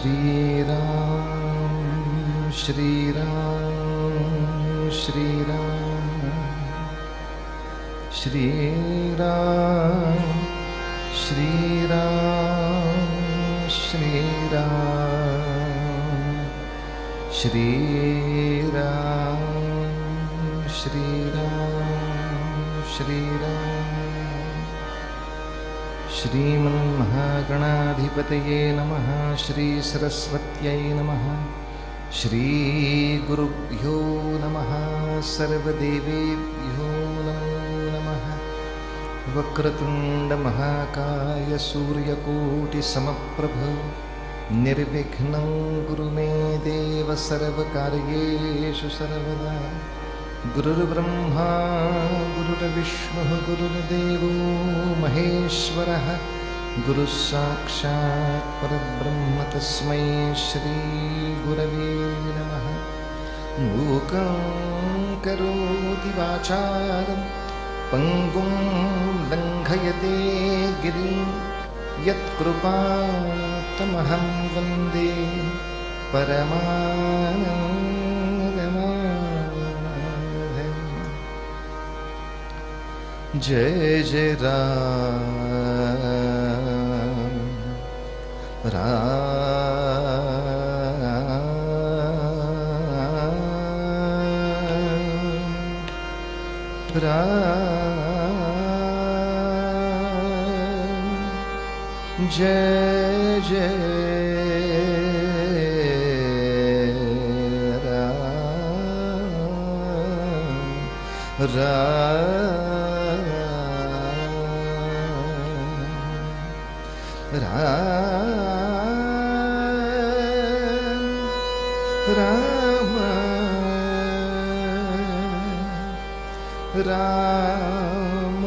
श्रीराम श्रीराम श्रीराम श्रीराम श्रीराम श्रीराम श्रीराम श्रीराम श्रीराम। श्रीमन्महागणाधिपतये नमः। श्री सरस्वत्यै नमः। श्री गुरुभ्यो नमः। सर्वदेवेभ्यो नमो नमः। वक्रतुंड महाकाय सूर्यकोटिसमप्रभ निर्विघ्नं कुरु मे देव सर्वकार्येषु सर्वदा। गुरुर्ब्रह्मा गुरुर्विष्णुः गुरुर्देवो महेश्वरः गुरुः साक्षात् परब्रह्म तस्मै श्री गुरवे नमः। मूकं करोति वाचालं पंगुं लङ्घयते गिरिं यत्कृपातमहं वन्दे परमानन्दमाधवम्। जय जय राम राम राम। जय जय राम राम राम राम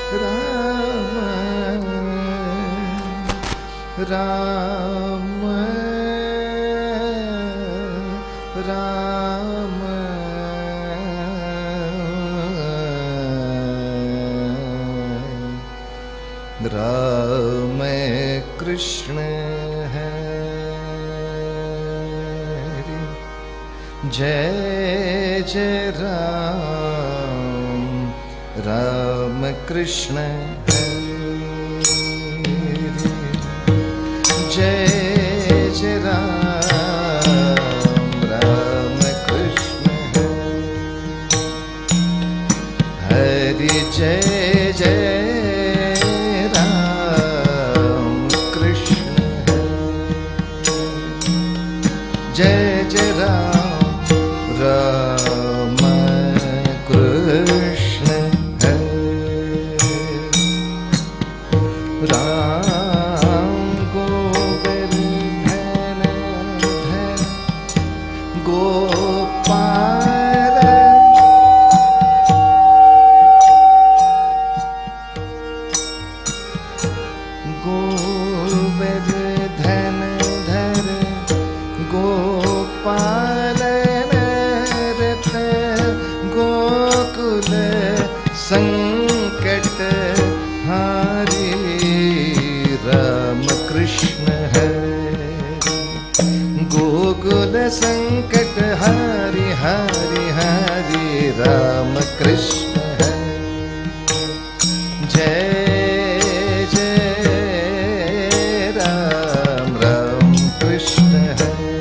राम राम राम राम कृष्ण हरि। जय जय राम राम कृष्ण जय जय राम राम कृष्ण हरि। जय जय राम कृष्ण जय जय राम राम कृष्ण राम गोवर्धन गोपाल गोवर्धन धर गोपाल नरत गोकुल संकट हारी राम कृष्ण हरि। गोकुल संकट हारी हरि हरि राम कृष्ण हरि। जय जय राम राम कृष्ण हरि।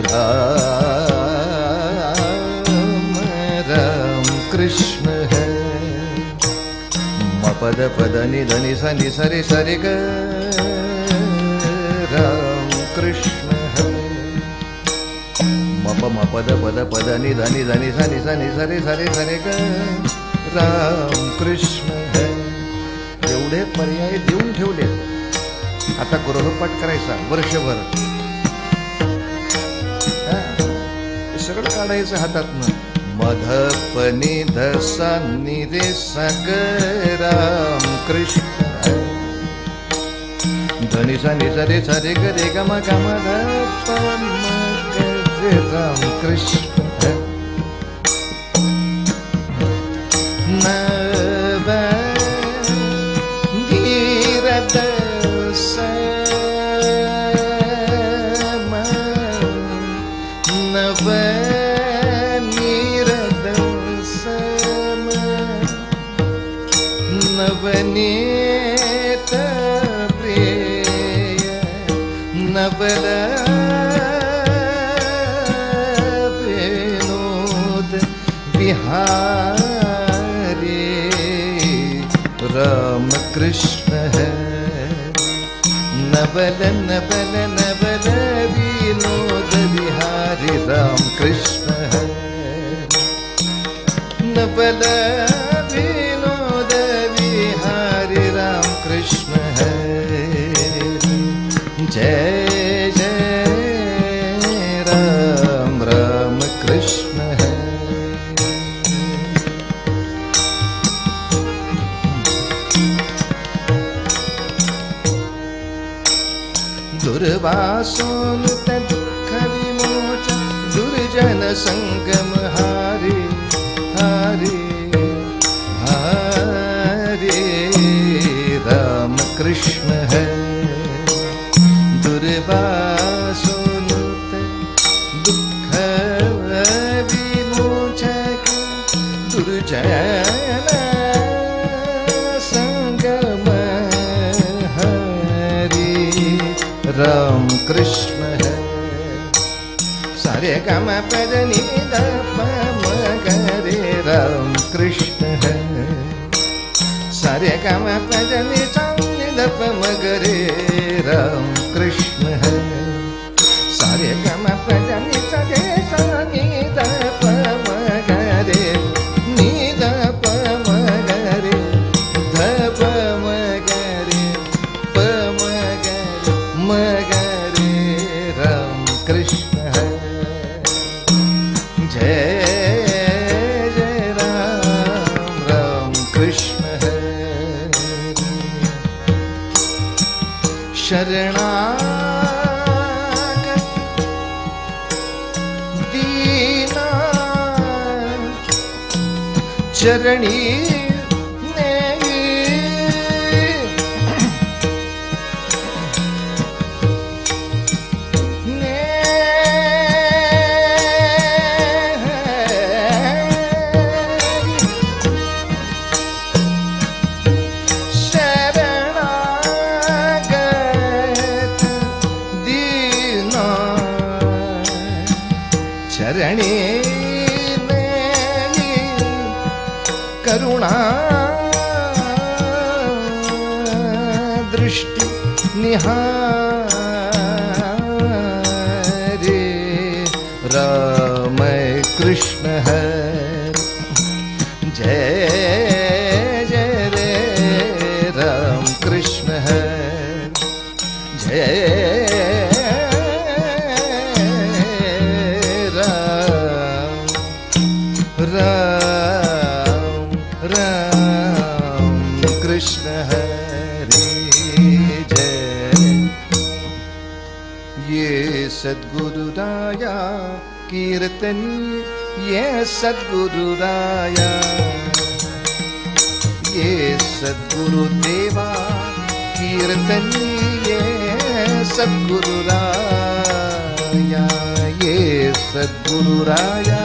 राम राम कृष्ण हरि। पद पद नि धनि सनि सरि सरि ग राम कृष्ण हरि। म पद पद पद नि धनि धनि सनि सनि सरि सरि सरि ग राम कृष्ण हरि। एवढे पर्याय देऊन ठेवले. आता गृहपाठ करायचा वर्षभर. सगळं काढायचं हातातनं. मधप निध सा नि रे सा ग राम कृष्ण धनि सा नि सा रे सा रे ग रे ग म ग म ध प म ग रे राम कृष्ण न नवल विनोद बिहारी राम कृष्ण है। नवल नवल नवल विनोद बिहारी राम कृष्ण है। नवल विनोद बिहारी राम कृष्ण है। जय जय राम राम कृष्ण है। दुर्वासोनुत दुःख विमोचन दुर्जन संगम हारे हारे हारे राम कृष्ण है। दुर्वासोनुत दुःख विमोचक दुर्जन संगम हरि राम कृष्ण है। सारे गम पद नि ध प म ग रे राम कृष्ण है। सारे गम पद नि सा नि ध प म ग रे राम कृष्ण है। सारे गम पद नि सा रे सा नि ध प म ग रे नि ध प म ग रे ध प म ग रे प म ग रे म ग रे राम कृष्ण है। जय जय राम राम कृष्ण है। शरणागत दीना चरणी ने चरणे करुणा दृष्टि निहारे राम कृष्ण है। जय जय रे राम कृष्ण है। जय राम राम कृष्ण हरे जय। ये सद्गुरु राया कीर्तन ये सद्गुरु राया। ये सद्गुरु देवा कीर्तन ये सद्गुरु राया। ये सद्गुरु राया।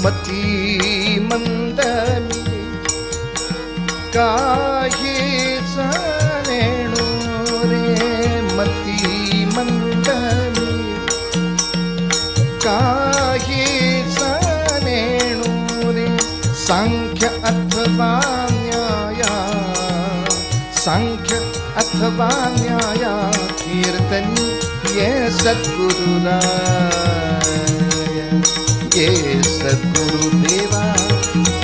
मती मंदमी काहे जानेणो रे। मती मंदमी काहे जानेणो रे। सांख्य अथवा न्याया सांख्य अथवा न्याया कीर्तनी ये सद्गुरु राया। ये सद्गुरु देवा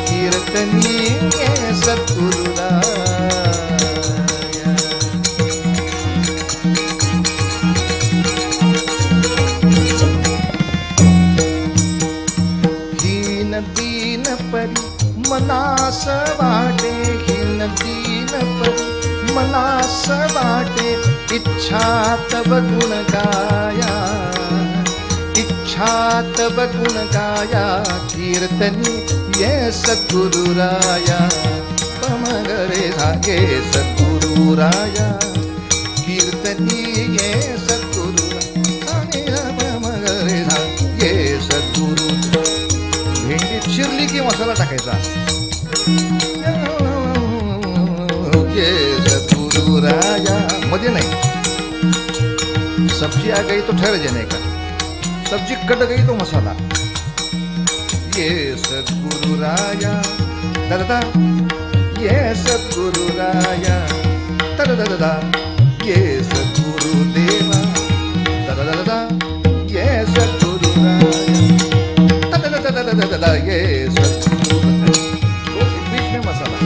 कीर्तनी ये सद्गुरु राया। हीन दीन परी मनास वाटे। हीन दीन परी मनास वाटे। इच्छा तब गुण गाया। इच्छा तब गुण गाया कीर्तनी ये सद्गुरु राया। पम गरे धागे सद्गुरु राया कीर्तनी ये सद्गुरु राया। मसाला टाकायचा. ये सद्गुरु राया मध्ये नाही. सब्जी आ गई तो ठहर जाने का, सब्जी कट गई तो मसाला. ये सद्गुरु राया दादा, ये सद्गुरु राया दादा, ये सद्गुरु देवा दादा, ये सद्गुरु राया दादा, ये सद्गुरु. बीच में मसाला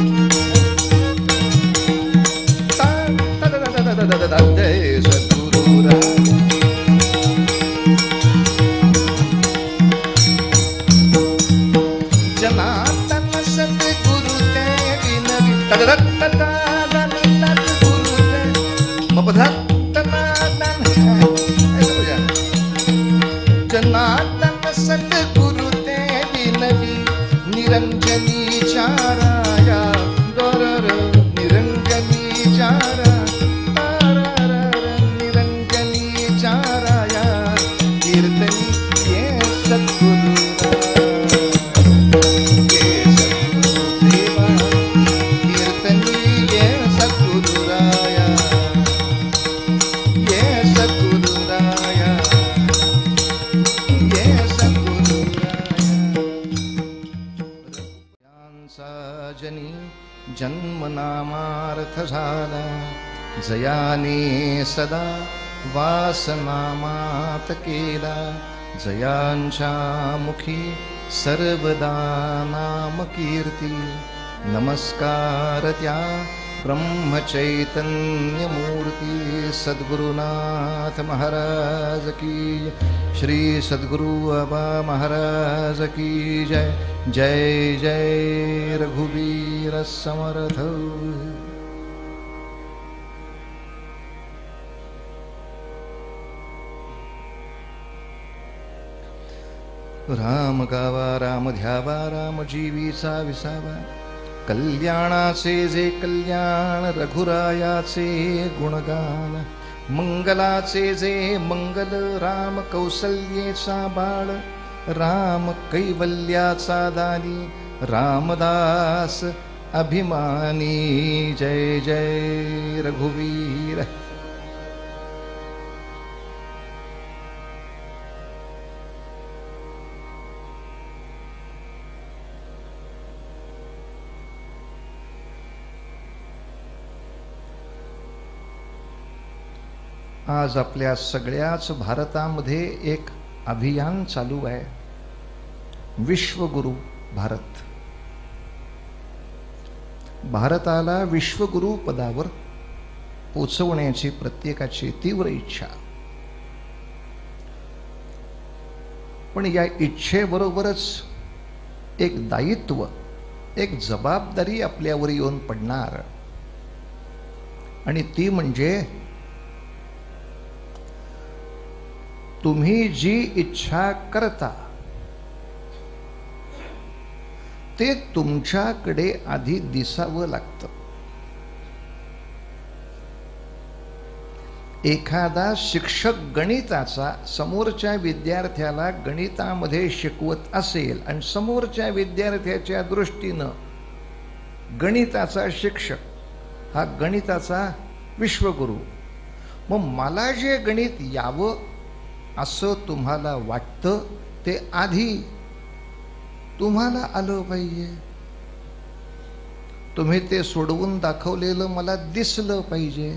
जय सद्गुरु राया. जनार्दन सद्गुरु ते विनवी गुरु ते मपधत्तनादन. जनार्दन सद्गुरु ते विनवी निरंजनी चाराया दरर निरंजनी चारा निरंजनी चाराया कीर्तनी ये सद्गुरु ये सद्गुरु देवा कीर्तनी ये सद्गुरु राया ये सद्गुरु राया ये सद्गुरु राया. साजनी जन्मनामार्थ झाला जयाने सदा वासनामात केला. जयांच्या मुखी सर्वदा नाम कीर्ती. नमस्कार त्या ब्रह्मचैतन्य मूर्ती सद्गुरुनाथ महाराज की. श्री सद्गुरु बाबा महाराज की जय. जय जय रघुवीर समर्थ. राम गावा राम ध्यावा राम जीवीचा विसावा. कल्याणाचे जे कल्याण रघुरायाचे गुणगान. मंगलाचे जे मंगल राम कौसल्येचा बाळ. राम कैवल्याचा दानी रामदास अभिमानी. जय जय रघुवीर. आज आपल्या सगळ्याच भारतामध्ये एक अभियान चालू आहे. विश्वगुरु भारत. भारताला विश्वगुरु पदावर पोचवण्याची प्रत्येकाची तीव्र इच्छा. पण या इच्छेबरोबरच एक दायित्व, एक जबाबदारी आपल्यावर येऊन पडणार. आणि ती म्हणजे तुम्ही जी इच्छा करता ते तुमच्याकडे आधी दिसावं लागतं. एखादा शिक्षक गणिताचा समोरच्या विद्यार्थ्याला गणितामध्ये शिकवत असेल आणि समोरच्या विद्यार्थ्याच्या दृष्टीनं गणिताचा शिक्षक हा गणिताचा विश्वगुरु. मग मला जे गणित यावं असं तुम्हाला वाटतं ते आधी तुम्हाला आलं पाहिजे. तुम्ही ते सोडवून दाखवलेलं मला दिसलं पाहिजे.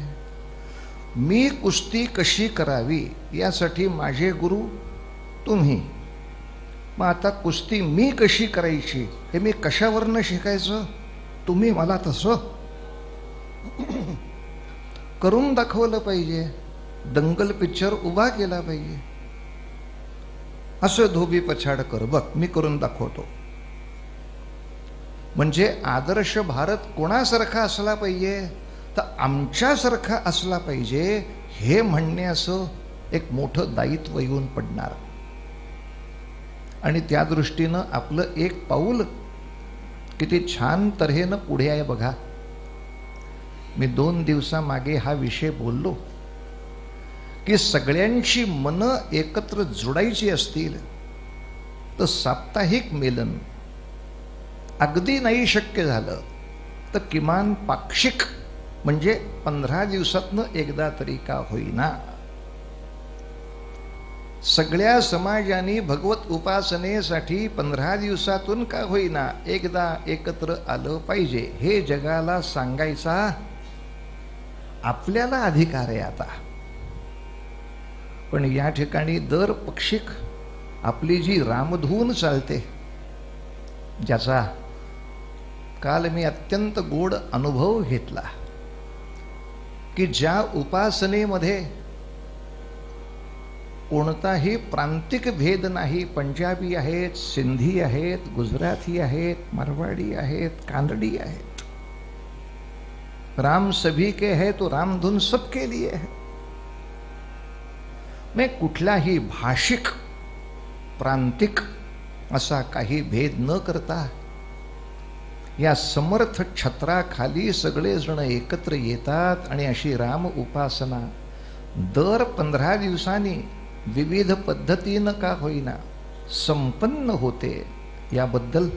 मी कुस्ती कशी करावी यासाठी माझे गुरु तुम्ही. मग आता कुस्ती मी कशी करायची हे मी कशावरनं शिकायचं? तुम्ही मला तसं करून दाखवलं पाहिजे. दंगल पिक्चर उभा केला पाहिजे. असं धोबी पछाड कर बघ मी करून दाखवतो. म्हणजे आदर्श भारत कोणासारखा असला पाहिजे? तर आमच्यासारखा असला पाहिजे हे म्हणण्याचं एक मोठं दायित्व येऊन पडणार. आणि त्या दृष्टीनं आपलं एक पाऊल किती छान तऱ्हेनं पुढे आहे बघा. मी 2 दिवसामागे हा विषय बोललो की सगळ्यांची मनं एकत्र जोडायची असतील तर साप्ताहिक मेलन अगदी नाही शक्य झालं तर किमान पाक्षिक म्हणजे 15 दिवसातनं एकदा तरी का होईना सगळ्या समाजाने भगवत उपासनेसाठी 15 दिवसातून का होईना एकदा एकत्र आलं पाहिजे हे जगाला सांगायचा आपल्याला अधिकार आहे आता. पण या ठिकाणी दर पक्षिक आपली जी रामधून चालते ज्याचा काल मी अत्यंत गोड अनुभव घेतला की ज्या उपासनेमध्ये कोणताही प्रांतिक भेद नाही. पंजाबी आहेत, सिंधी आहेत, गुजराती आहेत, मारवाडी आहेत, कानडी आहेत. राम सभी के है तो रामधुन सबके लिए है. मैं कुठलाही भाषिक प्रांतिक असा काही भेद न करता या समर्थ छत्राखाली सगळेजण एकत्र येतात आणि अशी राम उपासना दर 15 दिवसांनी विविध पद्धतीनं का होईना संपन्न होते. याबद्दल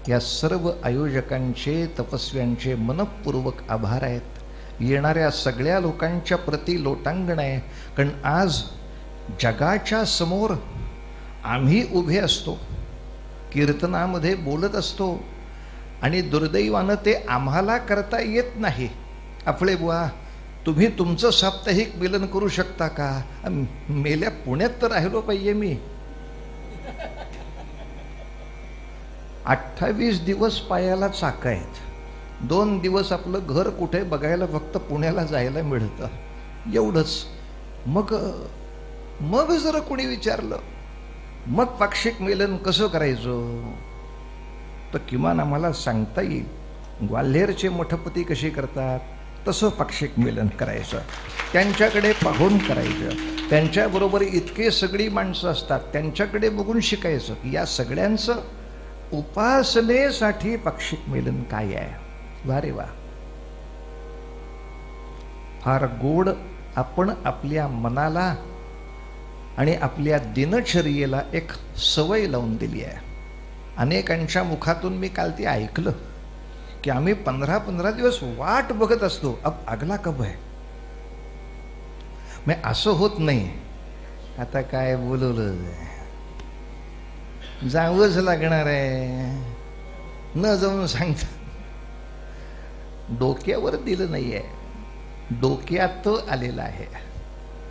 या सर्व आयोजकांचे तपस्व्यांचे मनपूर्वक आभार आहेत. येणाऱ्या सगळ्या लोकांच्या प्रति लोटांगण आहे. कारण आज जगाच्या समोर आम्ही उभे असतो, कीर्तनामध्ये बोलत असतो आणि दुर्दैवानं ते आम्हाला करता येत नाही. आपले बुवा तुम्ही तुमचं साप्ताहिक मिलन करू शकता का? मेल्या पुण्यात तर राहिलो पाहिजे मी. 28 दिवस पायाला चाक आहेत. 2 दिवस आपलं घर कुठे बघायला फक्त पुण्याला जायला मिळतं एवढंच. मग जर कोणी विचारलं मग पाक्षिक मिलन कसं करायचं तर किमान आम्हाला सांगता येईल. ग्वाल्हेरचे मठपती कसे करतात तसं पाक्षिक मिलन करायचं. त्यांच्याकडे पाहून करायचं. त्यांच्याबरोबर इतके सगळी माणसं असतात त्यांच्याकडे बघून शिकायचं की या सगळ्यांचं उपासनेसाठी पाक्षिक मिलन काय आहे. वा रे वा, फार गोड. आपण आपल्या मनाला आणि आपल्या दिनचर्येला एक सवय लावून दिली आहे. अनेकांच्या मुखातून मी काल ते ऐकलं की आम्ही 15-15 दिवस वाट बघत असतो, अब अगला कब है. मैं असं होत नाही. आता काय बोलवलं जावंच लागणार आहे न जाऊन सांगता डोक्यावर दिलं नाही आहे, डोक्यात आलेलं आहे.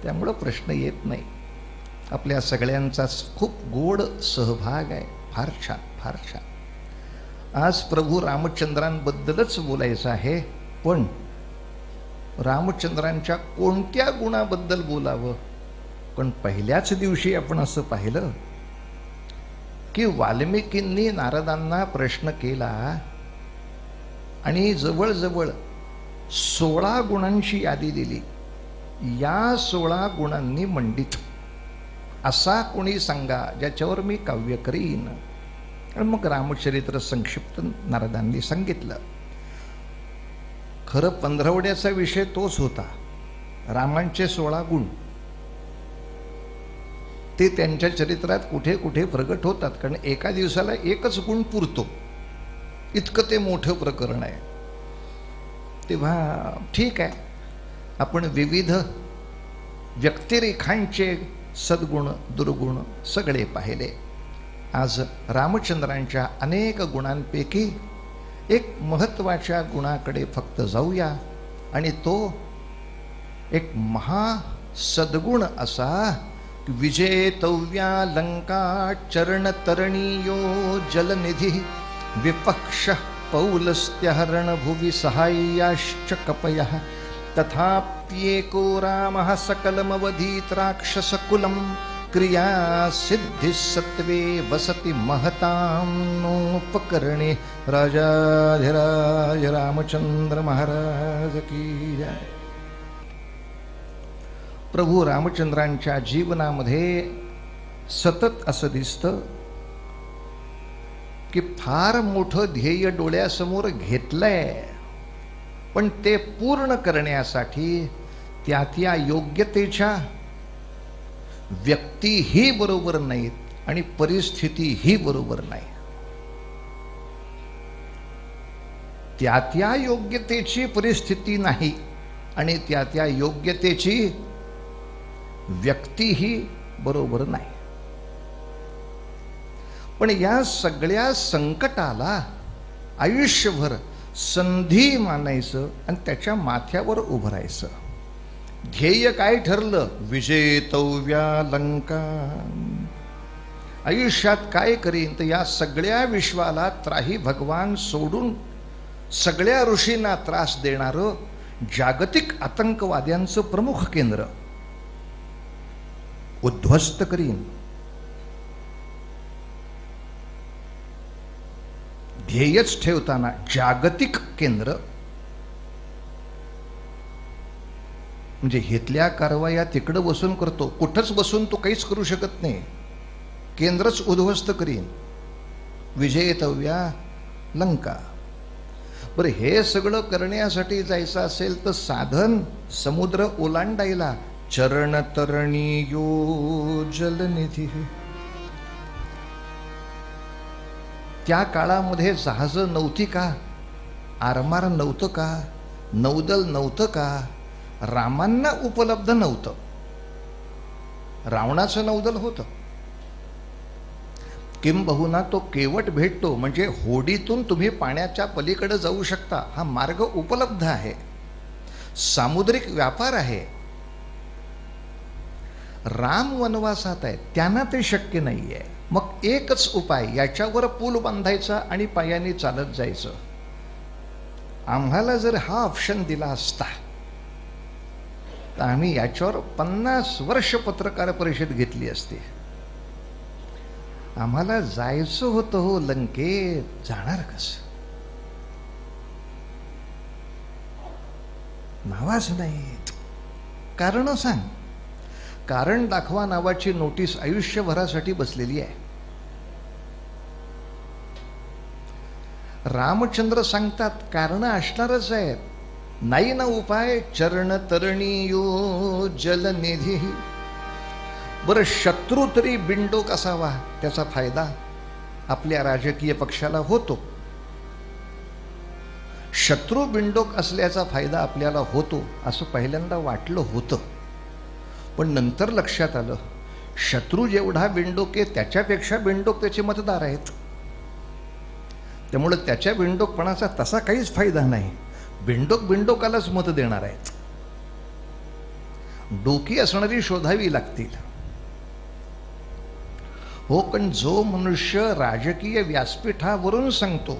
त्यामुळं प्रश्न येत नाही. आपल्या सगळ्यांचा खूप गोड सहभाग आहे. फार छान, फार छान. आज प्रभू रामचंद्रांबद्दलच बोलायचं आहे. पण रामचंद्रांच्या कोणत्या गुणाबद्दल बोलावं. पण पहिल्याच दिवशी आपण असं पाहिलं की वाल्मिकींनी नारदांना प्रश्न केला आणि जवळजवळ 16 गुणांची यादी दिली. या 16 गुणांनी मंडित असा कोणी सांगा ज्याच्यावर मी काव्य करीन. आणि मग रामचरित्र संक्षिप्त नारदांनी सांगितलं. खरं 15वड्याचा विषय तोच होता. रामांचे 16 गुण ते त्यांच्या चरित्रात कुठे कुठे प्रगट होतात. कारण एका दिवसाला एकच गुण पुरतो इतकं ते मोठं प्रकरण आहे. तेव्हा ठीक आहे, आपण विविध व्यक्तिरेखांचे सद्गुण दुर्गुण सगळे पाहिले. आज रामचंद्रांच्या अनेक गुणांपैकी एक महत्त्वाच्या गुणाकडे फक्त जाऊया आणि तो एक महा सद्गुण असा विजेतव्या लंका चरणतरणीयो जलनिधी विपक्ष पौलस्त्यहरण भुवि सहाय्याश्च कपयः तथाप्येको रामः सकलमवधीत राक्षसकुलं क्रिया सिद्धि सत्वे वसति महतां नोपकरणे. राजाधिराज रामचंद्र महाराज की जय. प्रभू रामचंद्रांच्या जीवनामध्ये सतत असं दिसतं की फार मोठं ध्येय डोळ्यासमोर घेतलंय, पण ते पूर्ण करण्यासाठी त्या योग्यतेच्या व्यक्तीही बरोबर नाहीत आणि परिस्थितीही बरोबर नाही. त्या त्या योग्यतेची परिस्थिती नाही आणि त्या त्या योग्यतेची व्यक्तीही बरोबर नाही. पण या सगळ्या संकटाला आयुष्यभर संधी मानायचं आणि त्याच्या माथ्यावर उभं राहायचं. ध्येय काय ठरलं? विजेतव्या लंका. आयुष्यात काय करीन तर या सगळ्या विश्वाला त्राही भगवान सोडून सगळ्या ऋषींना त्रास देणारं जागतिक आतंकवाद्यांचं प्रमुख केंद्र उद्ध्वस्त करीन. ध्येयच ठेवताना जागतिक केंद्र म्हणजे हितल्या कारवाया तिकडं बसून करतो, कुठंच बसून तो काहीच करू शकत नाही. केंद्रच उद्ध्वस्त करीन. विजेतव्या लंका. बरं, हे सगळं करण्यासाठी जायचं असेल तर साधन समुद्र ओलांडायला चरण तरणीयो जलनिधी. त्या काळामध्ये जहाजं नव्हती का? आरमार नव्हतं का? नौदल नव्हतं का? रामांना उपलब्ध नव्हतं. रावणाचं नौदल होतं. किंबहुना तो केवट भेटतो म्हणजे होडीतून तुम्ही पाण्याच्या पलीकडे जाऊ शकता, हा मार्ग उपलब्ध आहे. सामुद्रिक व्यापार आहे. राम वनवासात आहे, त्यांना ते शक्य नाहीये. मग एकच उपाय, याच्यावर पूल बांधायचा आणि पायाने चालत जायचं. आम्हाला जर हा ऑप्शन दिला असता तर आम्ही याच्यावर 50 वर्ष पत्रकार परिषद घेतली असती. आम्हाला जायचं होतं हो लंकेत, जाणार कसं? नावाच नाहीत. कारण सांग. कारण दाखवा नावाची नोटीस आयुष्यभरासाठी बसलेली आहे. रामचंद्र सांगतात कारण असणारच आहेत. नाही ना उपाय, चरण तरणीयो जलनिधी. बरं, शत्रू तरी बिंडोक असावा, त्याचा फायदा आपल्या राजकीय पक्षाला होतो. शत्रू बिंडोक असल्याचा फायदा आपल्याला होतो असं पहिल्यांदा वाटलं होतं. पण नंतर लक्षात आलं शत्रू जेवढा बिंडोक आहे त्याच्यापेक्षा बिंडोक त्याचे मतदार आहेत. त्यामुळे त्याच्या बिंडोकपणाचा तसा काहीच फायदा नाही. बिंडोक बिंडोकालाच मत देणार आहेत. डोकी असणारी शोधावी लागतील. हो, पण जो मनुष्य राजकीय व्यासपीठावरून सांगतो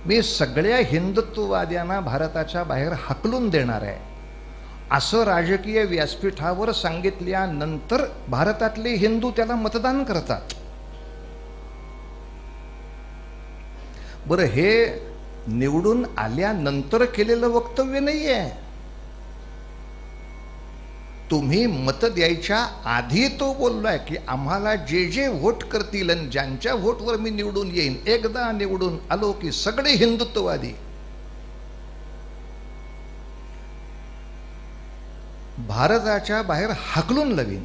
मी सगळ्या हिंदुत्ववाद्यांना भारताच्या बाहेर हाकलून देणार आहे, असं राजकीय व्यासपीठावर सांगितल्यानंतर भारतातले हिंदू त्याला मतदान करतात. बरं, हे निवडून आल्यानंतर केलेलं वक्तव्य नाही आहे. तुम्ही मत द्यायच्या आधी तो बोललाय की आम्हाला जे जे व्होट करतील आणि ज्यांच्या व्होटवर मी निवडून येईन, एकदा निवडून आलो की सगळे हिंदुत्ववादी. भारताच्या बाहेर हाकलून लावीन.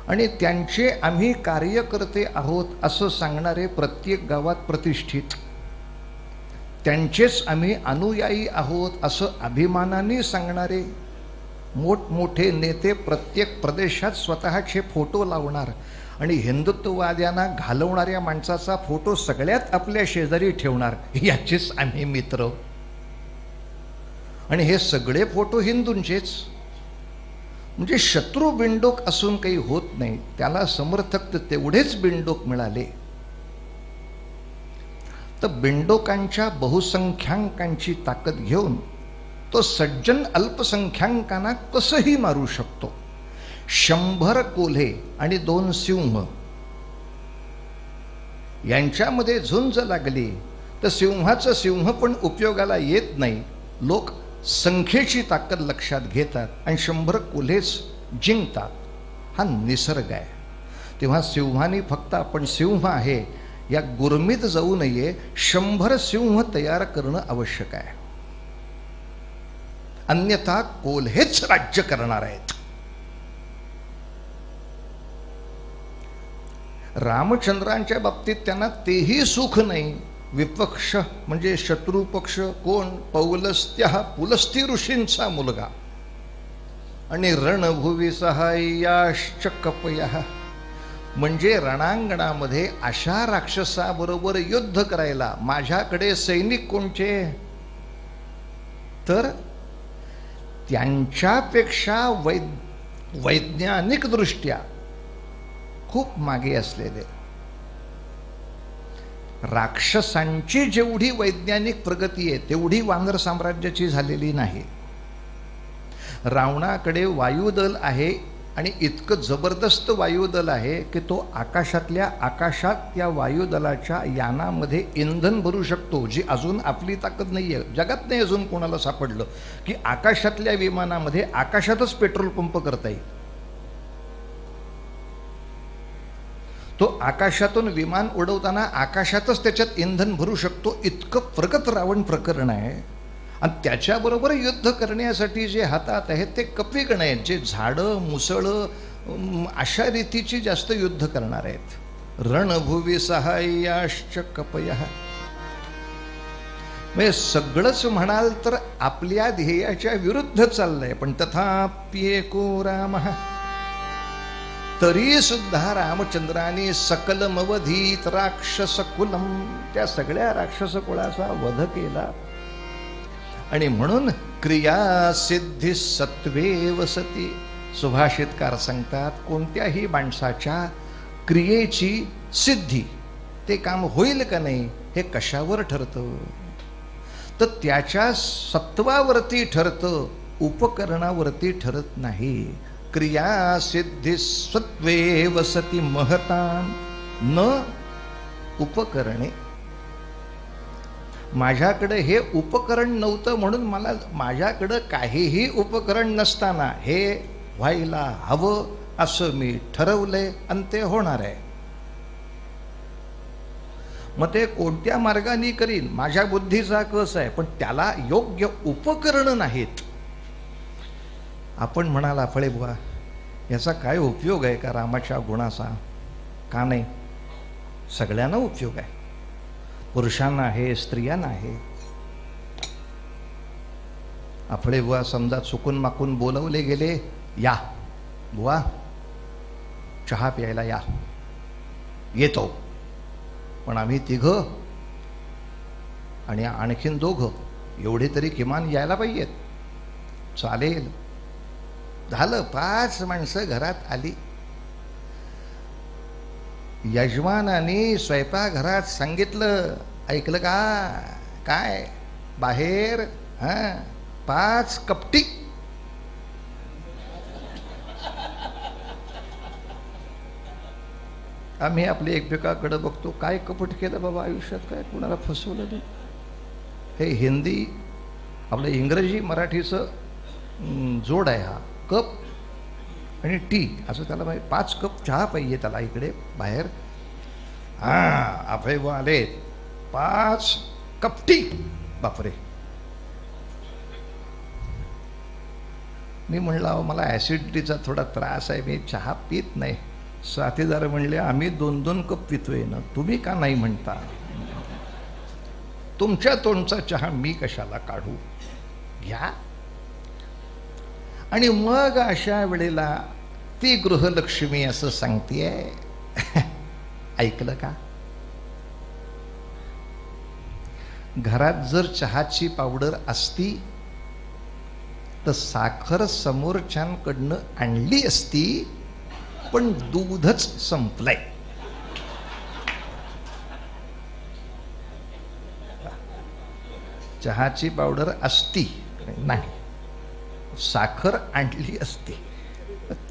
आणि त्यांचे आम्ही कार्यकर्ते आहोत असं सांगणारे प्रत्येक गावात प्रतिष्ठित, त्यांचेच आम्ही अनुयायी आहोत असं अभिमानाने सांगणारे मोठमोठे नेते प्रत्येक प्रदेशात स्वतःचे फोटो लावणार आणि हिंदुत्ववाद्यांना घालवणाऱ्या माणसाचा फोटो सगळ्यात आपल्या शेजारी ठेवणार, याचेच आम्ही मित्र. आणि हे सगळे फोटो हिंदूंचेच. म्हणजे शत्रू बिंडोक असून काही होत नाही, त्याला समर्थक तर तेवढेच बिंडोक मिळाले तर बिंडोकांच्या बहुसंख्याकांची ताकद घेऊन तो सज्जन अल्पसंख्याकांना कसंही मारू शकतो. 100 कोल्हे आणि 2 सिंह यांच्यामध्ये झुंज लागली तर सिंहाचं सिंह पण उपयोगाला येत नाही. लोक संख्येची ताकद लक्षात घेतात आणि 100 कोल्हेच जिंकतात. हा निसर्ग आहे. तेव्हा सिंहाने फक्त आपण सिंह आहे या गुरमीत जाऊ नये. 100 सिंह तयार करणं आवश्यक आहे, अन्यथा कोल्हेच राज्य करणार आहेत. रामचंद्रांच्या बाबतीत त्यांना तेही सुख नाही. विपक्ष म्हणजे शत्रुपक्ष कोण? पौलस्त्य, पुलस्ती ऋषींचा मुलगा. आणि रणभुवी सहाय्याश्च कपयः, म्हणजे रणांगणामध्ये अशा राक्षसाबरोबर युद्ध करायला माझ्याकडे सैनिक कोणचे? तर त्यांच्यापेक्षा वैज्ञानिक दृष्ट्या खूप मागे असलेले. राक्षसांची जेवढी वैज्ञानिक प्रगती आहे तेवढी वानर साम्राज्याची झालेली नाही. रावणाकडे वायुदल आहे आणि इतकं जबरदस्त वायुदल आहे की तो आकाशातल्या आकाशात त्या वायुदलाच्या यानामध्ये इंधन भरू शकतो, जी अजून आपली ताकद नाही आहे. जगात नाही अजून कोणाला सापडलं की आकाशातल्या विमानामध्ये आकाशातच पेट्रोल पंप करता येईल. तो आकाशातून विमान उडवताना आकाशातच त्याच्यात इंधन भरू शकतो. इतकं प्रगत रावण प्रकरण आहे. आणि त्याच्याबरोबर युद्ध करण्यासाठी जे हातात आहेत ते कपीगण आहेत, जे झाडं मुसळं अशा रीतीची जास्त युद्ध करणार आहेत. रणभुवी सहाय्याश्च कपयः, म्हणजे सगळंच म्हणाल तर आपल्या ध्येयाच्या विरुद्ध चाललंय. पण तथाप्येको रामः, तरी सुद्धा रामचंद्राने सकलमवधीत राक्षस कुलम, त्या सगळ्या राक्षस कुळाचा वध केला. आणि म्हणून क्रिया सिद्धी सत्वे वसती, सुभाषितकार सांगतात कोणत्याही माणसाच्या क्रियेची सिद्धी, ते काम होईल का नाही हे कशावर ठरतं? तर त्याच्या सत्वावरती ठरतं, उपकरणावरती ठरत नाही. क्रिया सिद्धी सत्वे वसती महतान न उपकरणे. माझ्याकडे हे उपकरण नव्हतं म्हणून मला, माझ्याकडं काहीही उपकरण नसताना हे व्हायला हवं असं मी ठरवलंय आणि ते होणार आहे. मग ते कोणत्या मार्गाने करीन, माझ्या बुद्धीचा कस आहे, पण त्याला योग्य उपकरण नाहीत. आपण म्हणाला फळे बुवा याचा काय उपयोग आहे का रामाच्या गुणाचा? का नाही, सगळ्यांना उपयोग आहे. पुरुषांना आहे, स्त्रियांना आहे. आपले बुवा समजा चुकून माकून बोलवले गेले, या बुवा चहा प्यायला या, येतो. पण आम्ही तिघं आणि आणखीन दोघं एवढे तरी किमान यायला पाहिजेत. चालेल. झालं, 5 माणसं घरात आली. यजमानाने स्वयंपाकघरात सांगितलं, ऐकलं का? काय? बाहेर 5 कपटी. आम्ही आपले एकमेकाकडे बघतो, काय कपट केलं बाबा आयुष्यात, काय कुणाला फसवलं नाही. हे हिंदी आपलं इंग्रजी मराठीचं जोड आहे. हा कप आणि टी असं त्याला 5 कप चहा पाहिजे त्याला इकडे बाहेर. अभय आले 5 कपटी. बापरे. मी म्हणलं मला ॲसिडिटीचा थोडा त्रास आहे, मी चहा पित नाही. साथीदार म्हणले आम्ही 2-2 कप पितोय ना, तुम्ही का नाही म्हणता? तुमच्या तोंडचा चहा मी कशाला काढू, घ्या. आणि मग अशा वेळेला ती गृहलक्ष्मी असं सांगतेय, ऐकलं का? घरात जर चहाची पावडर असती तर साखर समोरच्यांकडनं आणली असती, पण दूधच संपलंय. चहाची पावडर असती नाही, साखर आणली असती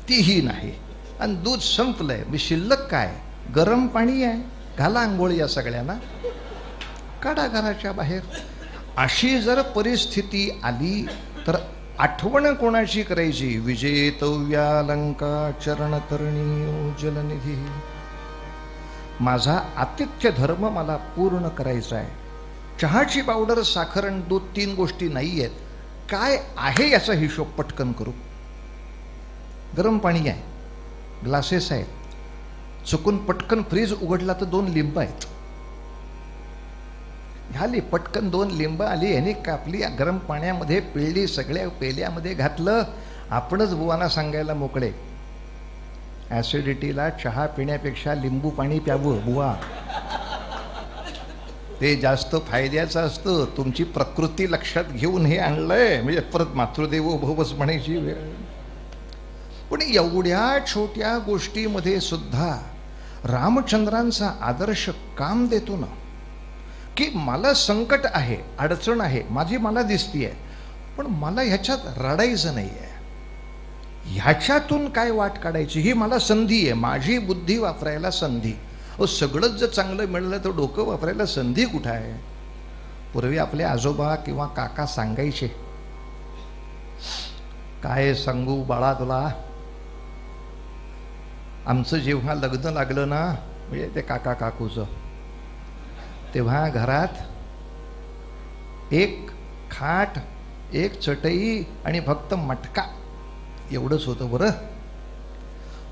तीही नाही, आणि दूध संपलंय. मी शिल्लक काय? गरम पाणी आहे, घाला आंघोळ या सगळ्यांना, काढा घराच्या बाहेर. अशी जर परिस्थिती आली तर आठवण कोणाची करायची? विजेतव्यालंका चरणतरणी जलनिधी. माझा आतिथ्य धर्म मला पूर्ण करायचा आहे. चहाची पावडर, साखर आणि दूध 3 गोष्टी नाही आहेत. काय आहे याचा हिशोब पटकन करू. गरम पाणी आहे, ग्लासेस आहेत, चुकून पटकन फ्रीज उघडला तर 2 लिंब आहेत. झाली पटकन 2 लिंब आली, यांनी कापली, गरम पाण्यामध्ये पिळली, सगळ्या पेल्यामध्ये घातलं. आपणच बुवांना सांगायला मोकळे, ॲसिडिटीला चहा पिण्यापेक्षा लिंबू पाणी प्यावं बुवा, ते जास्त फायद्याचं असतं. तुमची प्रकृती लक्षात घेऊन हे आणलंय. म्हणजे परत मातृदेवो भवच म्हणायची वेळ. पण एवढ्या छोट्या गोष्टीमध्ये सुद्धा रामचंद्रांचा आदर्श काम देतो ना, की मला संकट आहे, अडचण आहे, माझी मला दिसतीये, पण मला ह्याच्यात रडायचं नाहीये. ह्याच्यातून काय वाट काढायची ही मला संधी आहे, माझी बुद्धी वापरायला संधी. सगळंच जर चांगलं मिळालं तर डोकं वापरायला संधी कुठं आहे? पूर्वी आपले आजोबा किंवा काका सांगायचे, काय सांगू बाळा तुला, आमचं जेव्हा लग्न लागलं ना, म्हणजे ते काका काकूचं, तेव्हा घरात 1 खाट, 1 चटई आणि फक्त मटका एवढंच होतं बरं.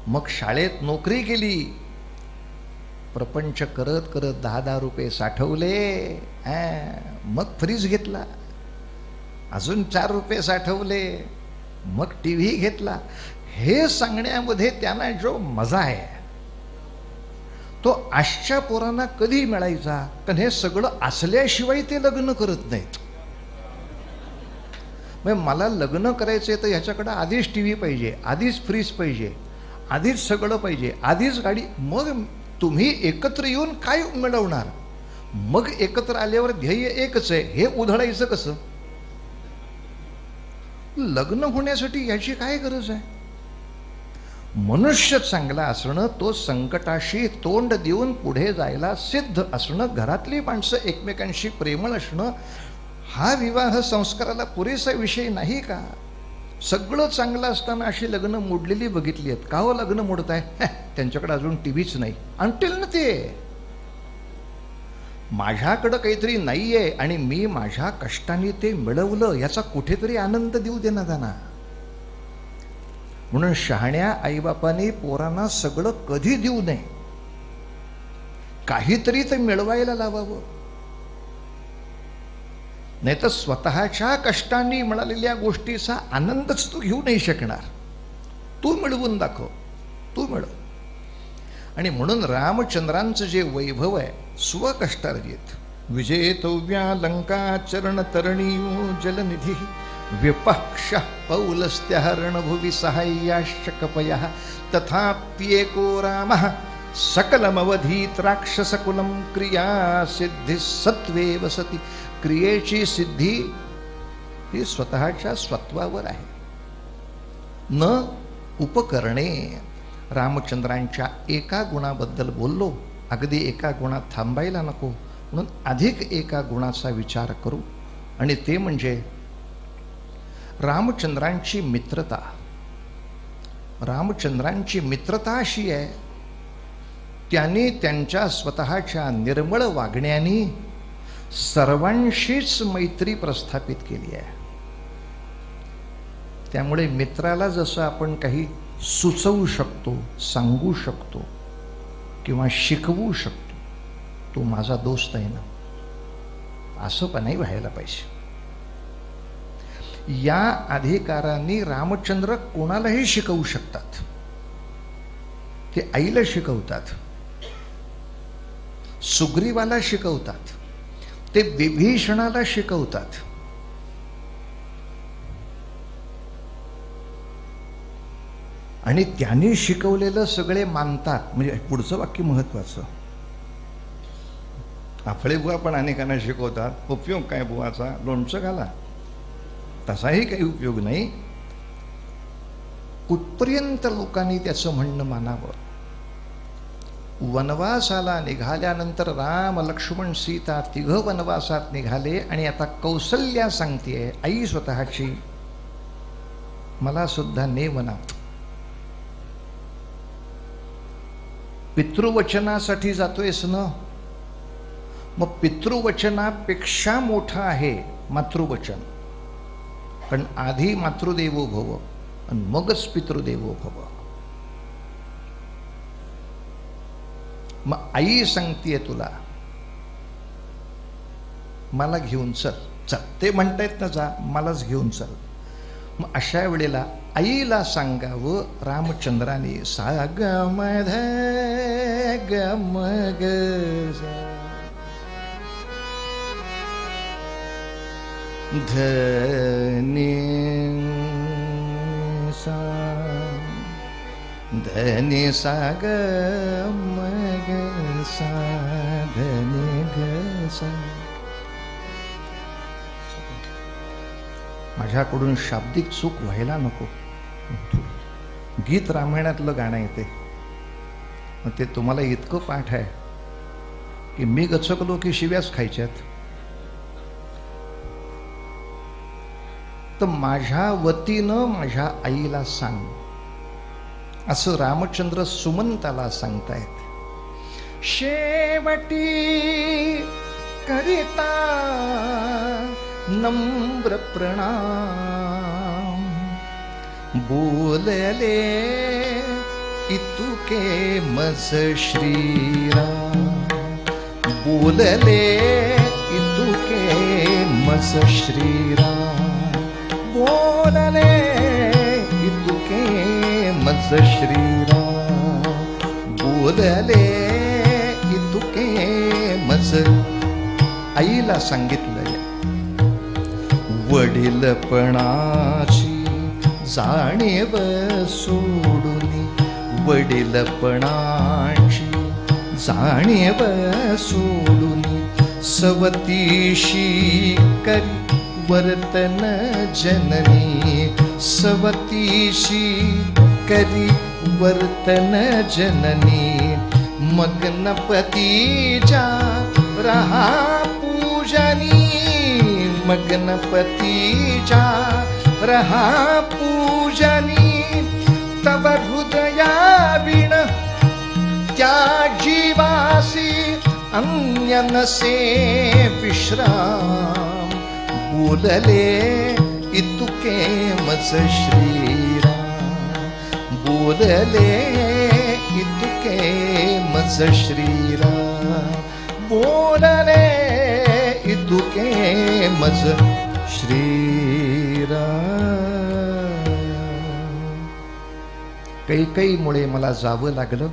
मग शाळेत नोकरी केली, प्रपंच करत करत 10-10 रुपये साठवले, मग फ्रीज घेतला, अजून 4 रुपये साठवले, मग टीव्ही घेतला. हे सांगण्यामध्ये त्यांना जो मजा आहे तो आजच्या पोरांना कधी मिळायचा? कारण हे सगळं असल्याशिवाय ते लग्न करत नाहीत. मग मला लग्न करायचंय तर ह्याच्याकडे आधीच टीव्ही पाहिजे, आधीच फ्रीज पाहिजे, आधीच सगळं पाहिजे, आधीच गाडी. मग तुम्ही एकत्र येऊन काय मिळवणार? मग एकत्र आल्यावर ध्येय एकच आहे, हे उधळायचं कसं? लग्न होण्यासाठी याची काय गरज आहे? मनुष्य चांगला असणं, तो संकटाशी तोंड देऊन पुढे जायला सिद्ध असणं, घरातली माणसं एकमेकांशी प्रेमळ असणं, हा विवाह संस्काराला पुरेसा विषय नाही का? सगळं चांगलं असताना अशी लग्न मोडलेली बघितली आहेत. का हो लग्न मोडताय? त्यांच्याकडे अजून टीव्हीच नाही. आणतील ना ते. माझ्याकडं काहीतरी नाहीये आणि मी माझ्या कष्टाने ते मिळवलं, याचा कुठेतरी आनंद देऊ दे ना त्यांना. म्हणून शहाण्या आईबापांनी पोरांना सगळं कधी देऊ नये, काहीतरी ते मिळवायला लावावं. नाही तर स्वतःच्या कष्टांनी मिळालेल्या गोष्टीचा आनंदच तू घेऊ नाही शकणार. तू मिळवून दाखव, तू मिळव. आणि म्हणून रामचंद्रांचं जे वैभव आहे स्वकष्टार्जित, विजेतव्या लंका चरण तरणीयो जलनिधी विपक्ष पौलस्त्य रणभुवि सहाय्याश्च कपयः तथाप्येको रामः सकलमवधीत राक्षसकुलं क्रिया सिद्धी सत्वे वसती. क्रियेची सिद्धी ही स्वतःच्या स्वत्वावर आहे, न उपकरणे. रामचंद्रांच्या एका गुणाबद्दल बोललो, अगदी एका गुणात थांबायला नको, म्हणून अधिक एका गुणाचा विचार करू. आणि ते म्हणजे रामचंद्रांची मित्रता. रामचंद्रांची मित्रता अशी आहे, त्यांनी त्यांच्या स्वतःच्या निर्मळ वागण्याने सर्वांशीच मैत्री प्रस्थापित केली आहे. त्यामुळे मित्राला जसं आपण काही सुचवू शकतो, सांगू शकतो किंवा शिकवू शकतो, तो माझा दोस्त आहे ना, असं पण नाही व्हायला पाहिजे. या अधिकारांनी रामचंद्र कोणालाही शिकवू शकतात. ते आईला शिकवतात, सुग्रीवाला शिकवतात, ते विभीषणाला शिकवतात. आणि त्यांनी शिकवलेलं सगळे मानतात. म्हणजे पुढचं वाक्य महत्वाचं. आपले बुवा पण अनेकांना शिकवतात, उपयोग काय बुवाचा? लोणचं घाला, तसाही काही उपयोग नाही. कुठपर्यंत लोकांनी त्याचं म्हणणं मानावं? वनवासाला निघाल्यानंतर राम लक्ष्मण सीता 3 वनवासात निघाले आणि आता कौसल्या सांगतेय, आई स्वतःची, मला सुद्धा ने वनात. पितृवचनासाठी जातोयस ना, मग पितृवचनापेक्षा मोठं आहे मातृवचन. पण आधी मातृदेवो भव आणि मगच पितृदेवो भव. मग आई सांगतीये तुला, मला घेऊन चल. चल, ते म्हणतायत ना जा, मलाच घेऊन चल. मग अशा वेळेला आईला सांगावं रामचंद्राने, साग मध गमग धनी सा धनी साग मग सा धनी ग सा. माझ्याकडून शाब्दिक चूक व्हायला नको. गीत रामायणातलं गाणं येते, ते तुम्हाला इतकं पाठ आहे की मी गचकलो की शिव्याच खायच्यात. तर माझ्या वतीनं माझ्या आईला सांग, असं रामचंद्र सुमंताला सांगतायत. शेवटी करिता नम्र प्रणाम, बोलले इतुके मज श्रीराम. बोलले इतुके मज श्रीराम. बोलले इतुके मज श्रीराम. बोलले इतुके मज. आईला सांगितलंय, वडीलपणाची जाणीव सोडून, वडीलपणाची जाणीव सोडून, सवतीशी करी वर्तन जननी. सवतीशी करी वर्तन जननी. मग्न पतीच्या रहा पूजनी. मग्न पतीच्या रहा पूजनी. तव हृदया विण त्या जीवासी अन्य नसे विश्राम. बोलले इतुके मज श्रीराम. बोलले इतुके मज श्रीराम. बोलले इतुके मज श्रीराम. कैकेयीमुळे मला जावं लागलं.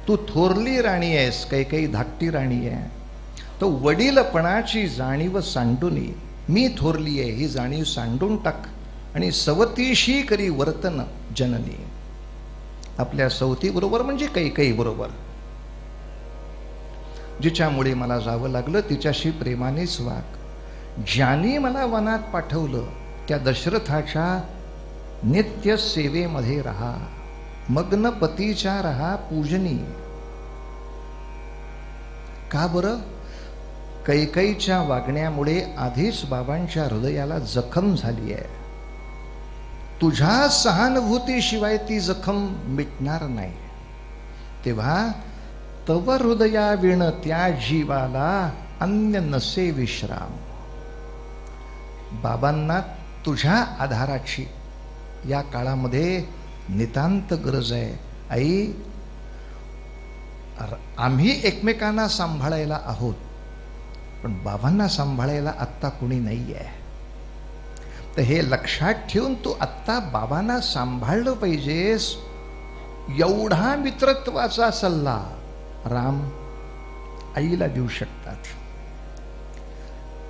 तू थोरली राणी आहेस, कैकेयी धाकटी राणी आहे. तो वडीलपणाची जाणीव सांडून, मी थोरली आहे ही जाणीव सांडून टाक आणि सवतीशी करी वर्तन जननी. आपल्या सवती बरोबर म्हणजे कैकेयी बरोबर, जिच्यामुळे मला जावं लागलं तिच्याशी प्रेमानेच वाग. ज्याने मला वनात पाठवलं त्या दशरथाच्या नित्य सेवेमध्ये रहा. मग्न पतीच्या रहा पूजनी. का बरं? कैकेयीच्या वागण्यामुळे आधीच बाबांच्या हृदयाला जखम झाली आहे. तुझ्या सहानुभूतीशिवाय ती जखम मिटणार नाही. तेव्हा तव हृदया विण त्या जीवाला अन्य नसे विश्राम. बाबांना तुझ्या आधाराची या काळामध्ये नितांत गरज आहे. आई, आम्ही एकमेकांना सांभाळायला आहोत, पण बाबांना सांभाळायला आत्ता कुणी नाही आहे. तर हे लक्षात ठेवून तू आत्ता बाबांना सांभाळलं पाहिजेस. एवढा मित्रत्वाचा सल्ला राम आईला देऊ शकतात.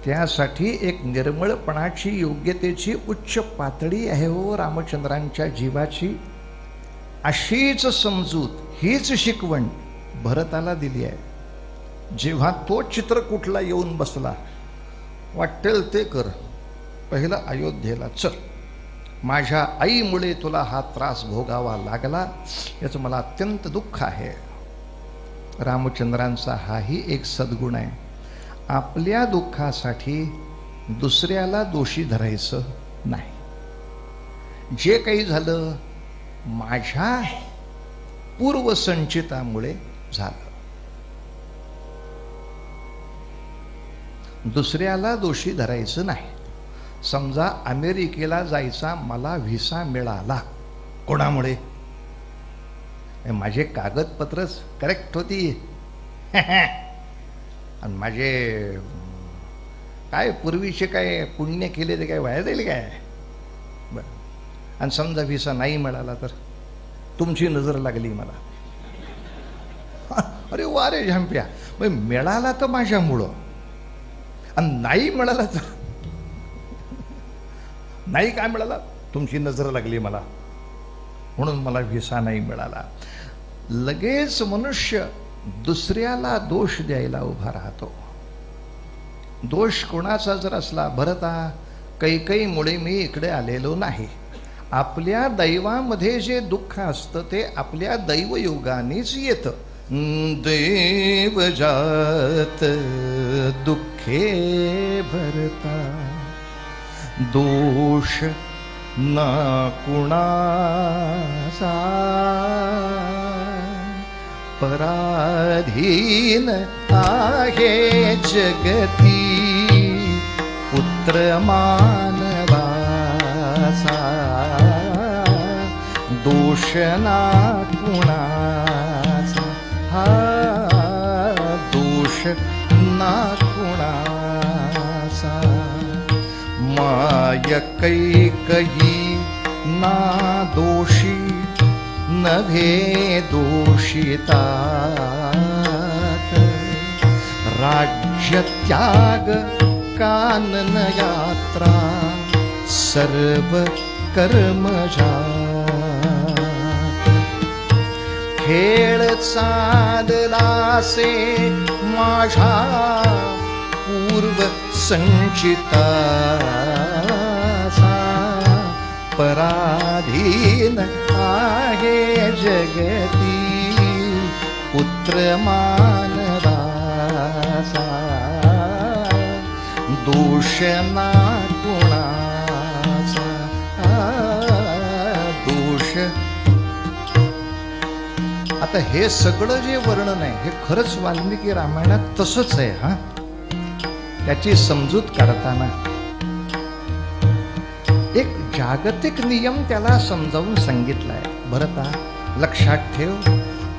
त्यासाठी एक निर्मळपणाची, योग्यतेची उच्च पातळी आहे हो रामचंद्रांच्या जीवाची. अशीच समजूत, हीच शिकवण भरताला दिली आहे. जेव्हा तो चित्रकूटला येऊन बसला, वाटेल ते कर, पहिला अयोध्येला चल, माझ्या आईमुळे तुला हा त्रास भोगावा लागला, याचं मला अत्यंत दुःख आहे. रामचंद्रांचा हाही एक सद्गुण आहे. आपल्या दुःखासाठी दुसऱ्याला दोषी धरायचं नाही. जे काही झालं माझ्या पूर्वसंचितामुळे झालं. दुसऱ्याला दोषी धरायचं नाही. समजा अमेरिकेला जायचा मला व्हिसा मिळाला, कोणामुळे? माझे कागदपत्रच करेक्ट होती आणि माझे काय पूर्वीचे काय पुण्य केले ते काय वाया जाईल काय. बरं, आणि समजा व्हिसा नाही मिळाला तर तुमची नजर लागली मला. अरे वा रे झंप्या, मिळाला तर माझ्यामुळं आणि नाही मिळाला तर नाही काय मिळाला, तुमची नजर लागली मला म्हणून मला व्हिसा नाही मिळाला. लगेच मनुष्य दुसऱ्याला दोष द्यायला उभा राहतो. दोष कोणाचा जर असला, भरता कैकईमुळे मी इकडे आलेलो नाही. आपल्या दैवामध्ये जे दुःख असतं ते आपल्या दैवयोगानेच येतं. देव जात दुःखे भरता, दोष ना कुणाचा, पराधीन आहे जगती पुत्र मानवाचा, दोष ना कुणाचा, हा दोष ना कुणाचा. माय कैकयी ना दोषी नभे दोषितात, राज्य त्याग कानन यात्रा सर्व कर्मजात. खेळ चाललासे माझा पूर्व संचिताचा, पराधीन आहे जगती पुत्र मानवाचा, दोष ना कुणाचा, दोष. आता हे सगळं जे वर्णन आहे हे खरंच वाल्मिकी रामायणात तसंच आहे. हा, त्याची समजूत काढताना एक जागतिक नियम त्याला समजावून सांगितलाय. भरता लक्षात ठेव,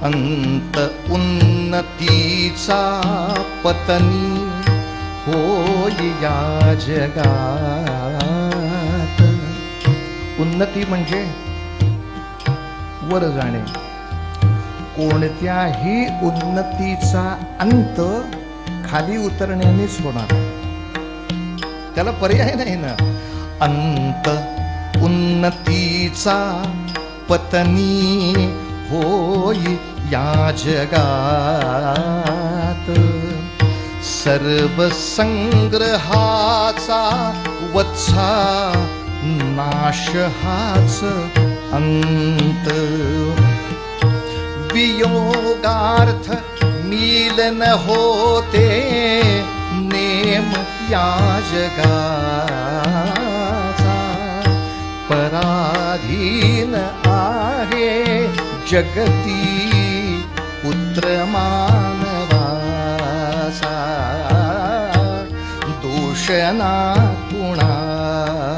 अंत उन्नतीचा पतनी होय या जगात. उन्नती म्हणजे वर जाणे. कोणत्याही उन्नतीचा अंत खाली उतरण्यानेच होणार, त्याला पर्याय नाही ना. अंत उन्नतीचा पतनी होय या जगात, सर्व संग्रहाचा वत्सा नाश हाच अंत. वियोगार्थ मिलन होते नेम या जगाचा, पराधीन आहे जगती पुत्र मानवाचा, दोष ना कुणाचा.